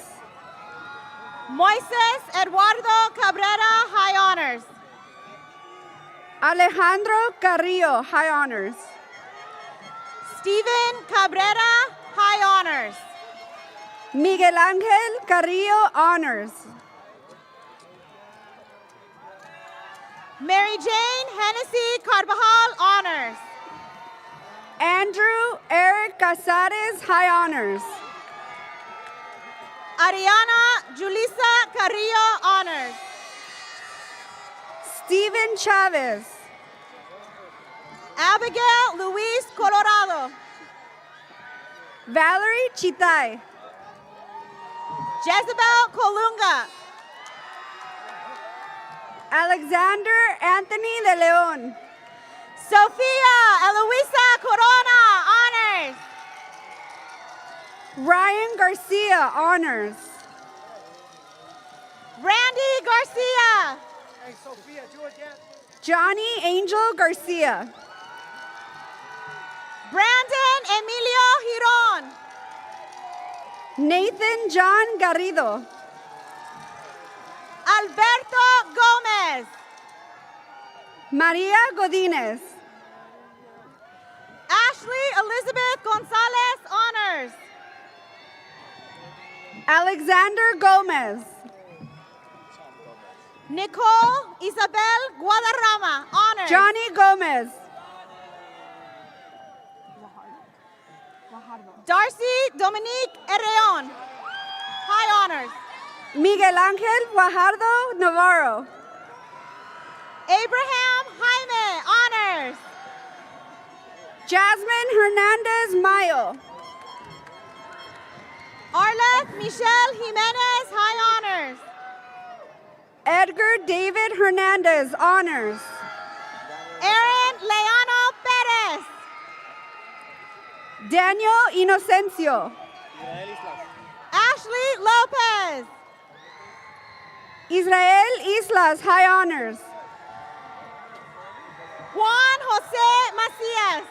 Moises Eduardo Cabrera, High Honors. Alejandro Carrillo, High Honors. Steven Cabrera, High Honors. Miguel Ángel Carrillo, Honors. Mary Jane Hennessy Carvajal, Honors. Andrew Eric Casares, High Honors. Ariana Julissa Carrillo, Honors. Steven Chavez. Abigail Luis Colorado. Valerie Chitay. Jezebel Colunga. Alexander Anthony de Leon. Sofia Eloisa Corona, Honors. Ryan Garcia, Honors. Randy Garcia. Hey, Sophia, do it again. Johnny Angel Garcia. Brandon Emilio Giron. Nathan John Garrido. Alberto Gomez. Maria Godinez. Ashley Elizabeth Gonzalez, Honors. Alexander Gomez. Nicole Isabel Guadarrama, Honors. Johnny Gomez. Darcy Dominique Herreon, High Honors. Miguel Ángel Guajardo Navarro. Abraham Jaime, Honors. Jasmine Hernandez Mayo. Arleth Michelle Jimenez, High Honors. Edgar David Hernandez, Honors. Aaron Leano Perez. Daniel Inocencio. Ashley Lopez. Israel Islas, High Honors. Juan Jose Macias.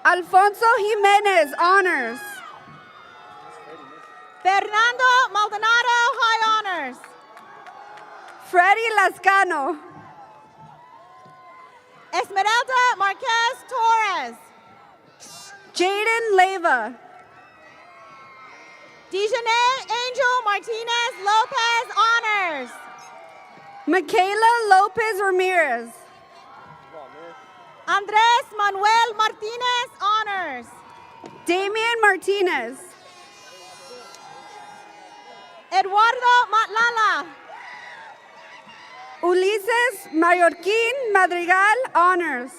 Alfonso Jimenez, Honors. Fernando Maldonado, High Honors. Freddie Lascano. Esmeralda Marquez Torres. Jaden Leyva. Dejanay Angel Martinez Lopez, Honors. Michaela Lopez Ramirez. Andres Manuel Martinez, Honors. Damian Martinez. Eduardo Matlala. Ulises Mallorquín Madrigal, honors.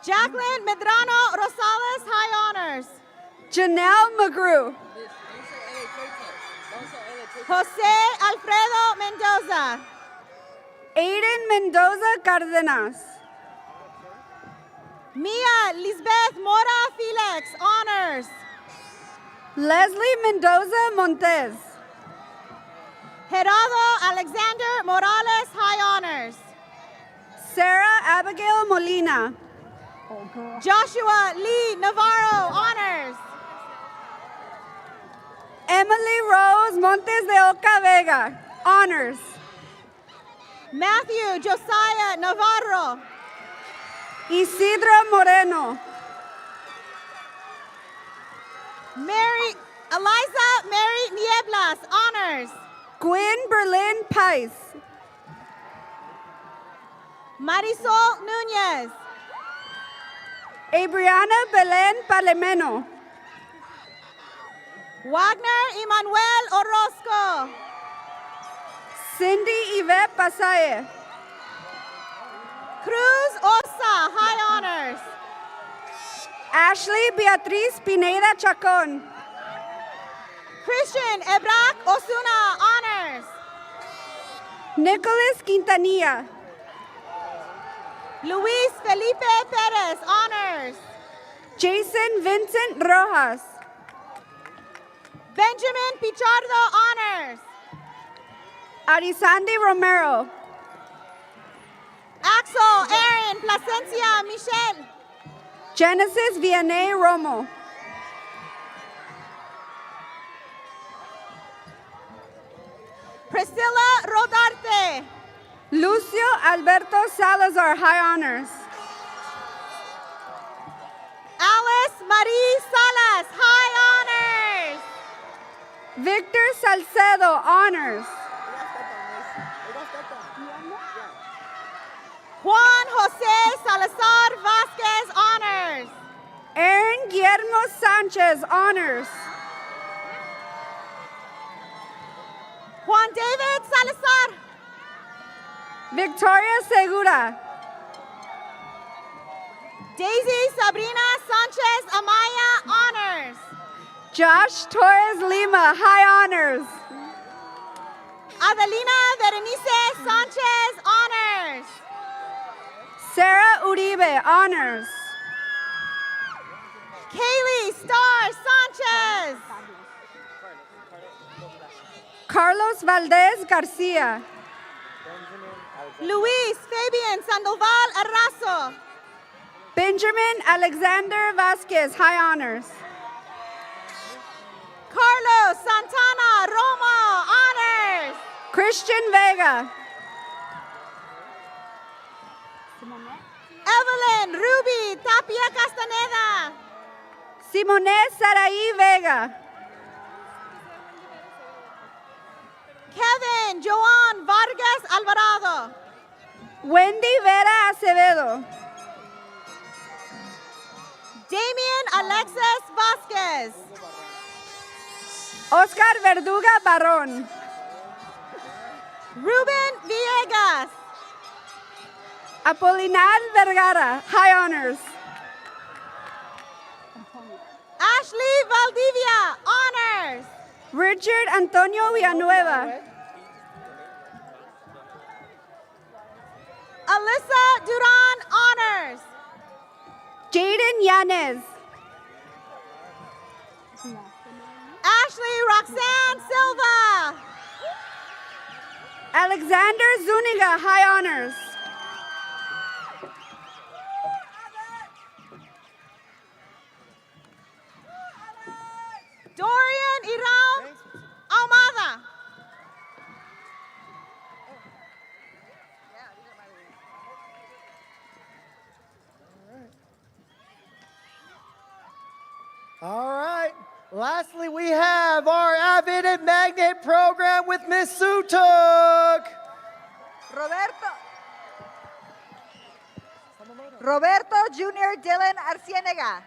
Jacqueline Medrano Rosales, high honors. Janelle McGrew. Jose Alfredo Mendoza. Aiden Mendoza Cardenas. Mia Lisbeth Mora Felix, honors. Leslie Mendoza Montez. Gerardo Alexander Morales, high honors. Sarah Abigail Molina. Joshua Lee Navarro, honors. Emily Rose Montes de Oca Vega, honors. Matthew Josiah Navarro. Isidro Moreno. Eliza Mary Nieblas, honors. Gwen Berlin Pice. Marisol Nunez. Adriana Belen Palemeno. Wagner Emmanuel Orozco. Cindy Yvette Pasaye. Cruz Osa, high honors. Ashley Beatriz Pineda Chacon. Christian Ebrak Osuna, honors. Nicholas Quintanilla. Luis Felipe Perez, honors. Jason Vincent Rojas. Benjamin Pichardo, honors. Arizandi Romero. Axel Aaron Placencia Michelle. Genesis Vianney Romo. Priscilla Rodarte. Lucio Alberto Salazar, high honors. Alice Marie Salas, high honors. Victor Salcedo, honors. Juan Jose Salazar Vasquez, honors. Aaron Guillermo Sanchez, honors. Juan David Salazar. Victoria Segura. Daisy Sabrina Sanchez Amaya, honors. Josh Torres Lima, high honors. Adelina Berenice Sanchez, honors. Sarah Uribe, honors. Kaylee Star Sanchez. Carlos Valdez Garcia. Luis Fabian Sandoval Arraso. Benjamin Alexander Vasquez, high honors. Carlos Santana Romo, honors. Christian Vega. Evelyn Ruby Tapia Castaneda. Simone Saraí Vega. Kevin Joan Vargas Alvarado. Wendy Vera Acevedo. Damian Alexis Vasquez. Oscar Verduga Barrón. Ruben Villegas. Apolinar Vergara, high honors. Ashley Valdivia, honors. Richard Antonio Villanueva. Alyssa Duran, honors. Jaden Yanez. Ashley Roxanne Silva. Alexander Zuniga, high honors. Dorian Iram Almada. All right. Lastly, we have our Avid and Magnet program with Miss Sutuk. Roberto Jr. Dylan Arcienega.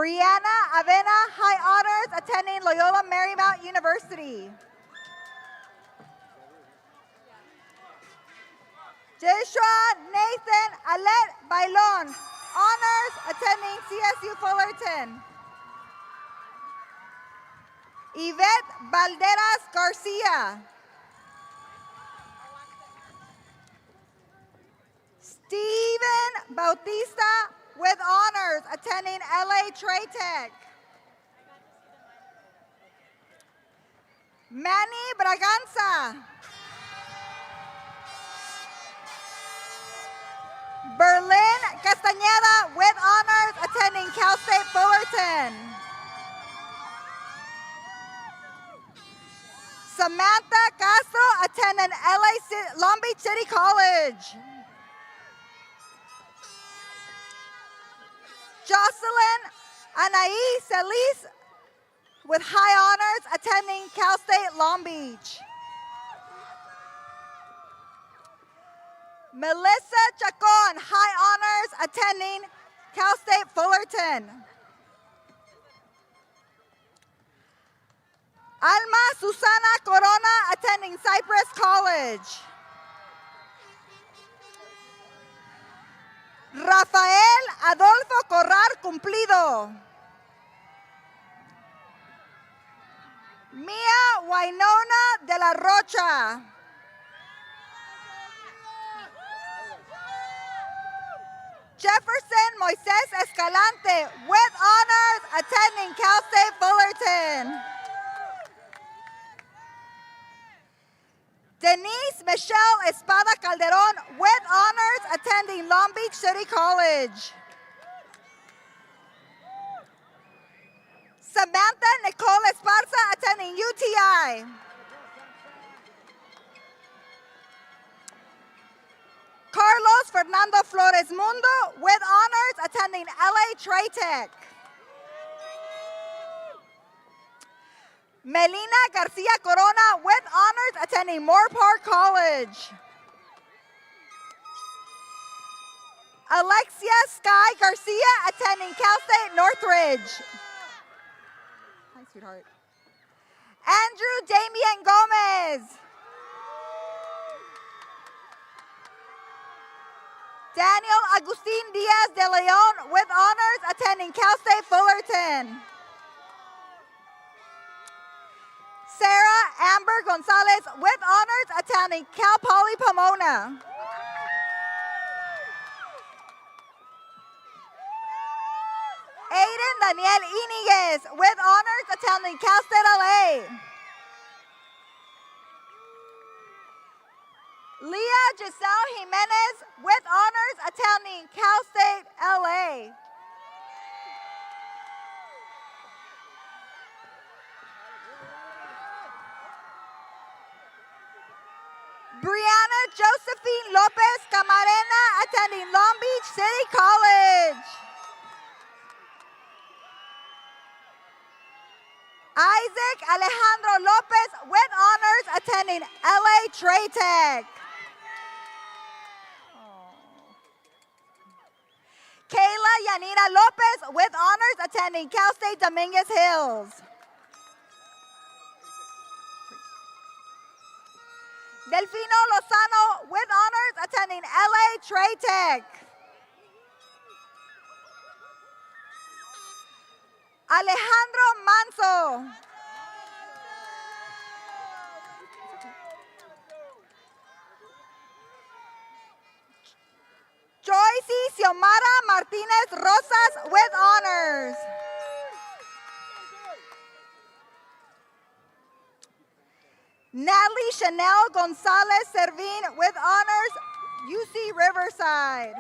Brianna Avena, high honors, attending Loyola Marymount University. Joshua Nathan Alet Bailon, honors, attending CSU Fullerton. Yvette Valderas Garcia. Steven Bautista with honors, attending LA Trade Tech. Manny Braganza. Berlin Castañeda with honors, attending Cal State Fullerton. Samantha Castro, attending Long Beach City College. Jocelyn Anais Elise with high honors, attending Cal State Long Beach. Melissa Chacon, high honors, attending Cal State Fullerton. Alma Susana Corona, attending Cypress College. Rafael Adolfo Corrar Cumplido. Mia Wainona de la Rocha. Jefferson Moises Escalante with honors, attending Cal State Fullerton. Denise Michelle Espada Calderon with honors, attending Long Beach City College. Samantha Nicole Esparza, attending UTI. Carlos Fernando Flores Mundo with honors, attending LA Trade Tech. Melina Garcia Corona with honors, attending Moore Park College. Alexia Sky Garcia, attending Cal State Northridge. Hi, sweetheart. Andrew Damian Gomez. Daniel Agustin Diaz de Leon with honors, attending Cal State Fullerton. Sarah Amber Gonzalez with honors, attending Cal Poly Pomona. Aiden Daniel Iniguez with honors, attending Cal State LA. Leah Giselle Jimenez with honors, attending Cal State LA. Brianna Josephine Lopez Camarena, attending Long Beach City College. Isaac Alejandro Lopez with honors, attending LA Trade Tech. Kayla Yanira Lopez with honors, attending Cal State Dominguez Hills. Delfino Lozano with honors, attending LA Trade Tech. Alejandro Manso. Joyce Xiomara Martinez Rosas with honors. Natalie Chanel Gonzalez Servin with honors, UC Riverside.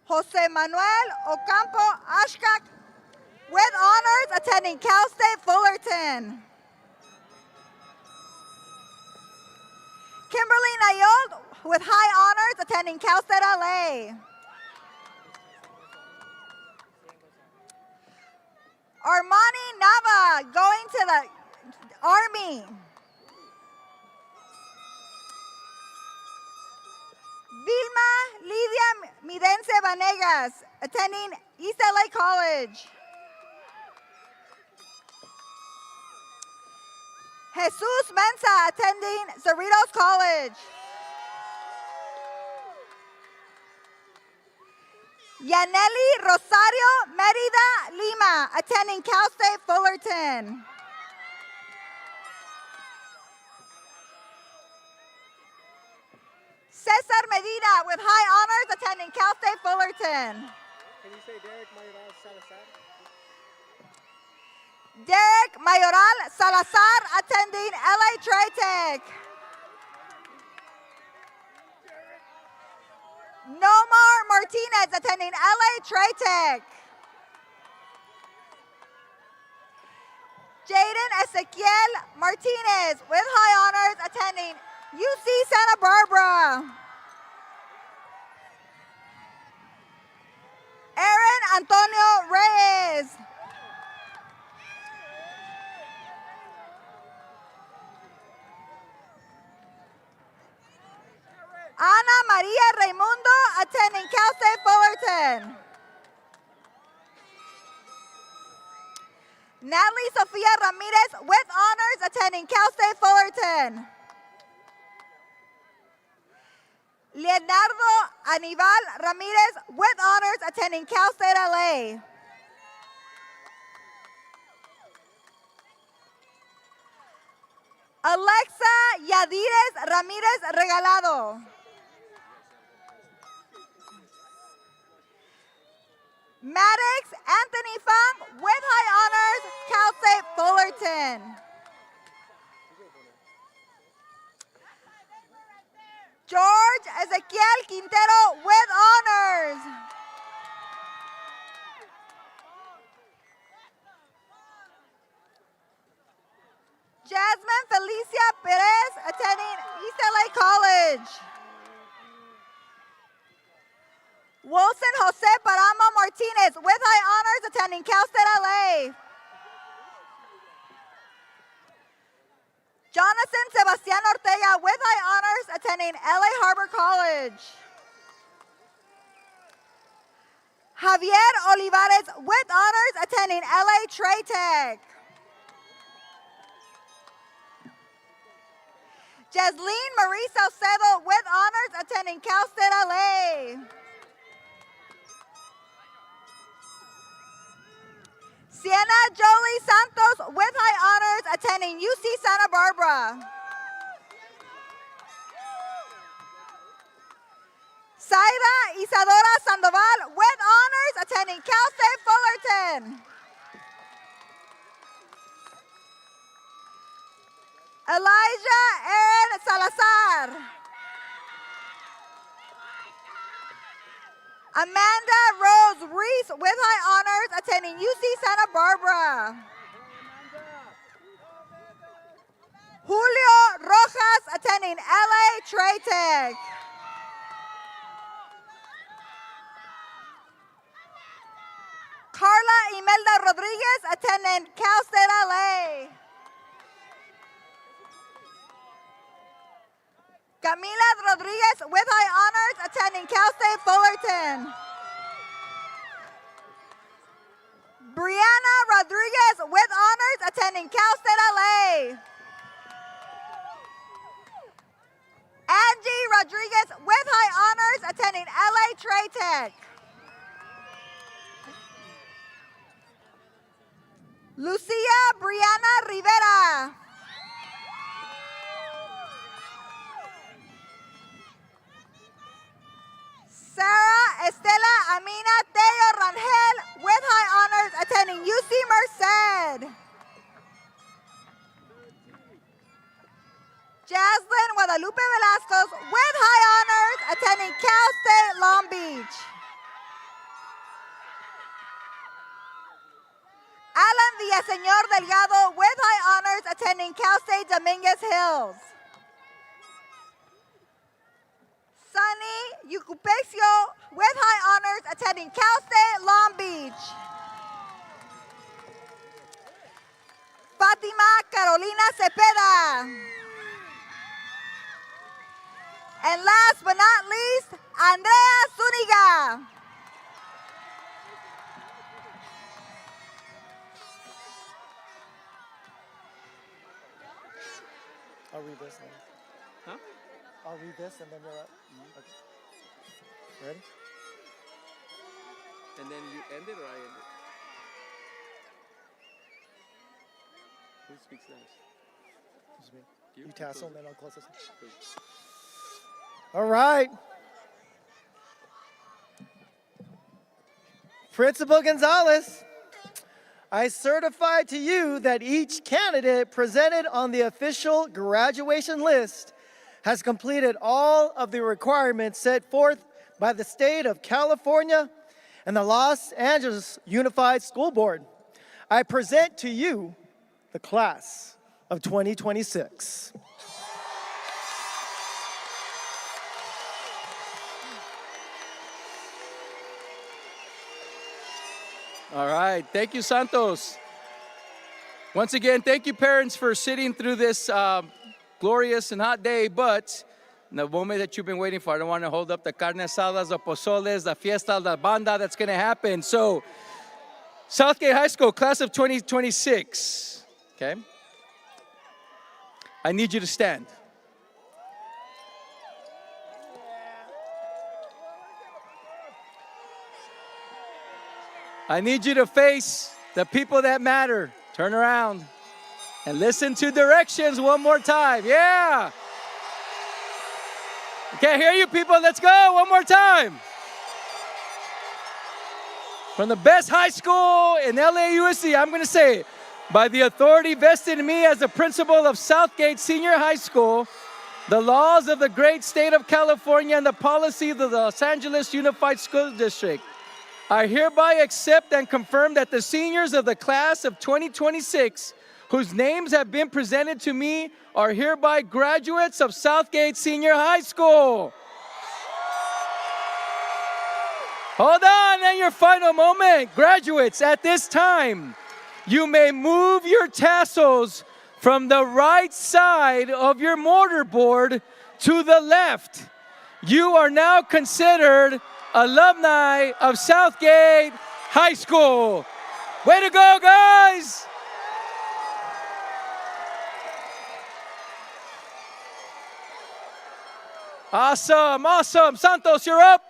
Jose Manuel Ocampo Ashkak with honors, attending Cal State Fullerton. Kimberly Nayold with high honors, attending Cal State LA. Armani Nava going to the Army. Vilma Lee Armidense Vanegas, attending East LA College. Jesus Mensa, attending Cerritos College. Yaneli Rosario Merida Lima, attending Cal State Fullerton. Cesar Medina with high honors, attending Cal State Fullerton. Can you say Derek Mayoral Salazar? Derek Mayoral Salazar, attending LA Trade Tech. Nomar Martinez, attending LA Trade Tech. Jaden Ezequiel Martinez with high honors, attending UC Santa Barbara. Aaron Antonio Reyes. Ana Maria Raimundo, attending Cal State Fullerton. Natalie Sofia Ramirez with honors, attending Cal State Fullerton. Leonardo Aníbal Ramirez with honors, attending Cal State LA. Alexa Yadires Ramirez Regalado. Maddox Anthony Fung with high honors, Cal State Fullerton. George Ezequiel Quintero with honors. Jasmine Felicia Perez, attending East LA College. Wilson Jose Paramo Martinez with high honors, attending Cal State LA. Jonathan Sebastian Ortega with high honors, attending LA Harbor College. Javier Olivares with honors, attending LA Trade Tech. Jasleen Marie Salcedo with honors, attending Cal State LA. Sienna Jolie Santos with high honors, attending UC Santa Barbara. Zaira Isadora Sandoval with honors, attending Cal State Fullerton. Elijah Aaron Salazar. Amanda Rose Reese with high honors, attending UC Santa Barbara. Julio Rojas, attending LA Trade Tech. Carla Imelda Rodriguez, attending Cal State LA. Camila Rodriguez with high honors, attending Cal State Fullerton. Brianna Rodriguez with honors, attending Cal State LA. Angie Rodriguez with high honors, attending LA Trade Tech. Lucia Brianna Rivera. Sarah Estela Amina Teo Rangel with high honors, attending UC Merced. Jaslyn Guadalupe Velasco with high honors, attending Cal State Long Beach. Alan Villaseñor Delgado with high honors, attending Cal State Dominguez Hills. Sunny Yucupexio with high honors, attending Cal State Long Beach. Fatima Carolina Cepeda. And last but not least, Andrea Zuniga. I'll read this then. Huh? I'll read this and then you're up. Okay. Ready? And then you end it or I end it? Who speaks last? This is me. You tassel and close then I'll close this. it. All right. Principal Gonzalez, I certify to you that each candidate presented on the official graduation list has completed all of the requirements set forth by the state of California and the Los Angeles Unified School Board. I present to you the class of 2026. All right. Thank you, Santos. Once again, thank you, parents, for sitting through this glorious and hot day. But the moment that you've been waiting for, I don't want to hold up the carne asadas, the pozoles, the fiesta, the banda that's going to happen. So, Southgate High School, class of 2026. Okay? I need you to stand. I need you to face the people that matter. Turn around and listen to directions one more time. Yeah. I can't hear you, people. Let's go one more time. From the best high school in LAUSD, I'm going to say it. By the authority vested in me as the principal of Southgate Senior High School, the laws of the great state of California and the policy of the Los Angeles Unified School District, I hereby accept and confirm that the seniors of the class of 2026, whose names have been presented to me, are hereby graduates of Southgate Senior High School. Hold on, and your final moment. Graduates, at this time, you may move your tassels from the right side of your mortarboard to the left. You are now considered alumni of Southgate High School. Way to go, guys! Awesome, awesome. Santos, you're up.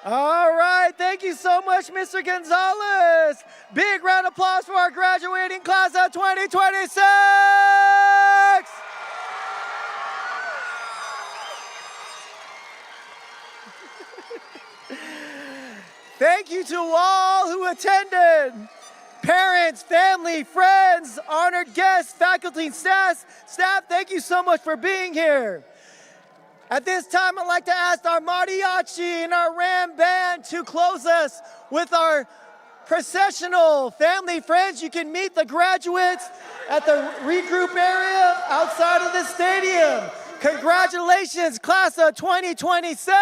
All right, thank you so much, Mr. Gonzalez. Big round of applause for our graduating class of 2026. Thank you to all who attended. Parents, family, friends, honored guests, faculty, and staff, thank you so much for being here. At this time, I'd like to ask our mariachi and our ram band to close us with our processional. Family, friends, you can meet the graduates at the regroup area outside of the stadium. Congratulations, class of 2026!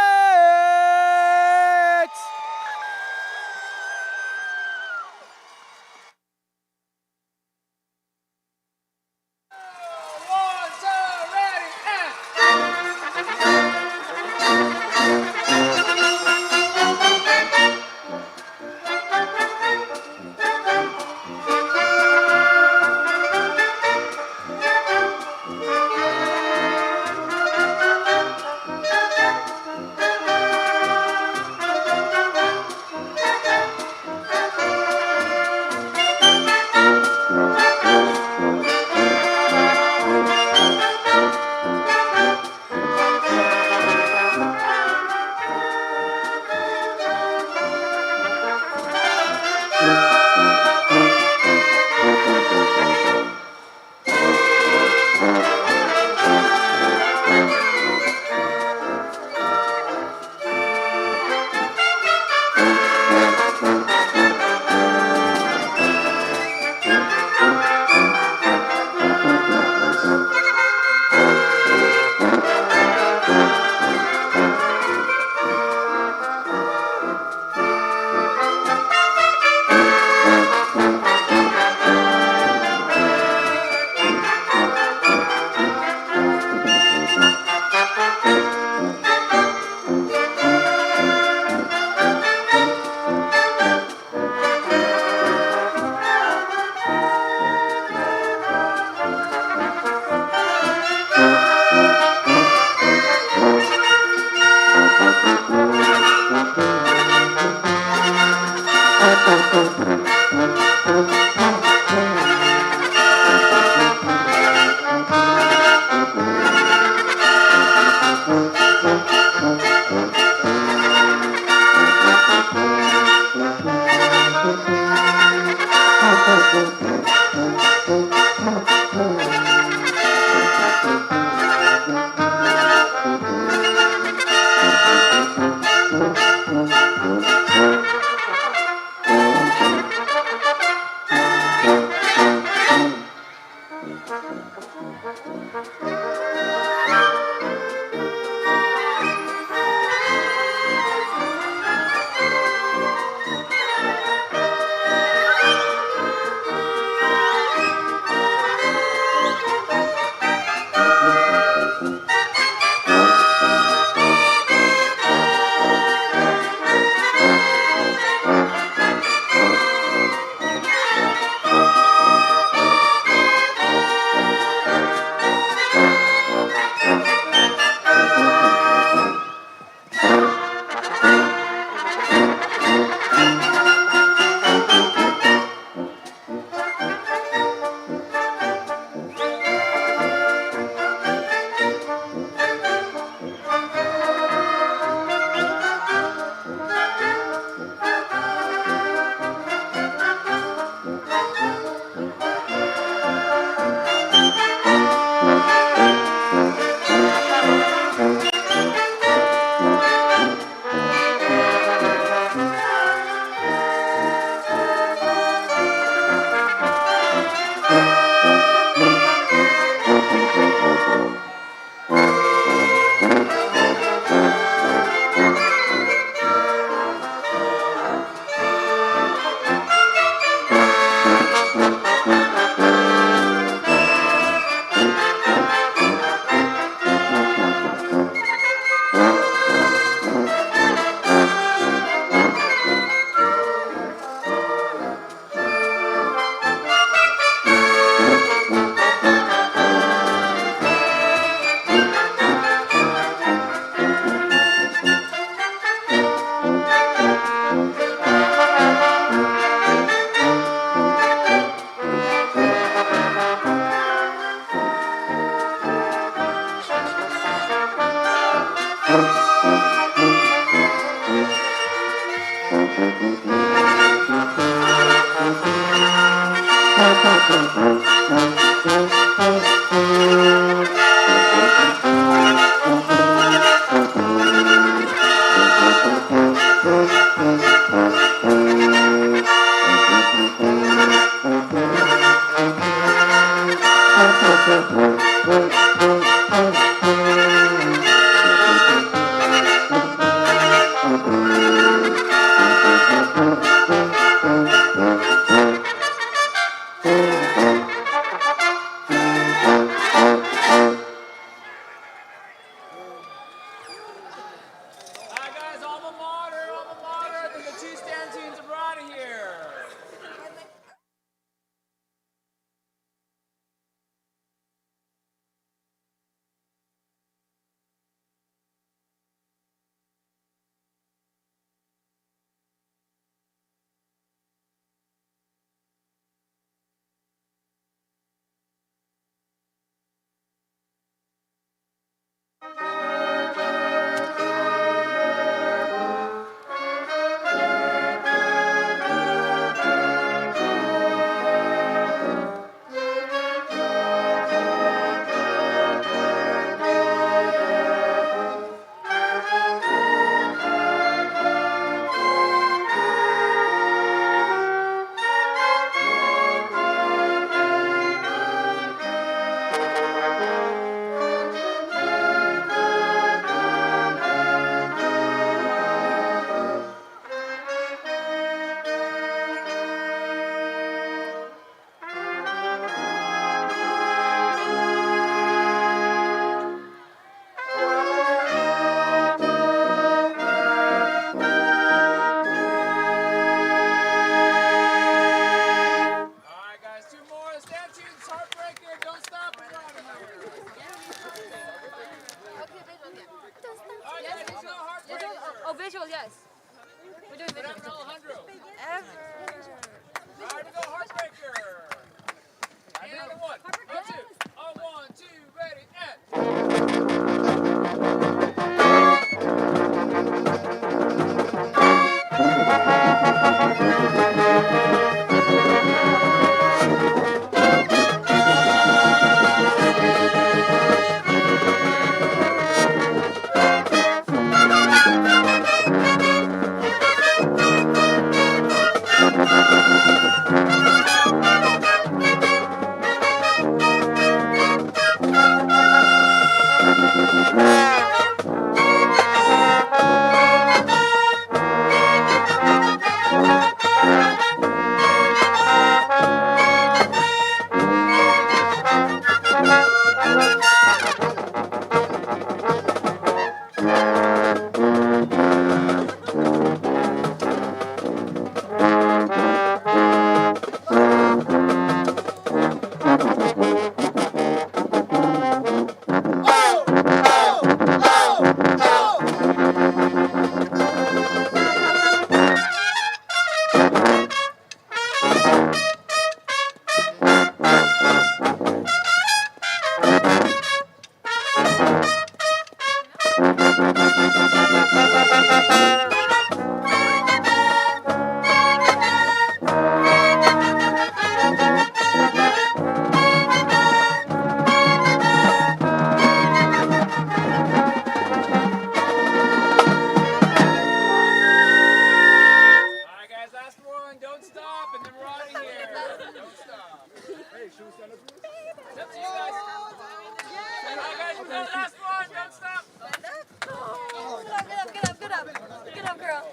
Get up, girl.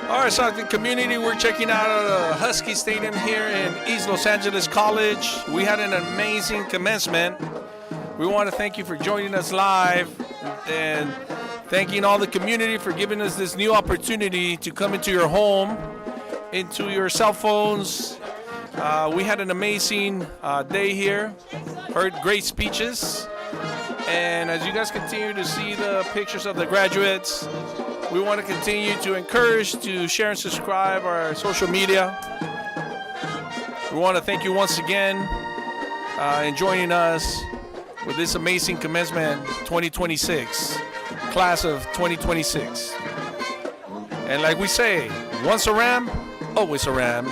All right, so the community, we're checking out Husky Stadium here in East Los Angeles College. We had an amazing commencement. We want to thank you for joining us live and thanking all the community for giving us this new opportunity to come into your home, into your cell phones. We had an amazing day here, heard great speeches. And as you guys continue to see the pictures of the graduates, we want to continue to encourage to share and subscribe our social media. We want to thank you once again in joining us with this amazing commencement 2026, class of 2026. And like we say, once a Ram, always a Ram.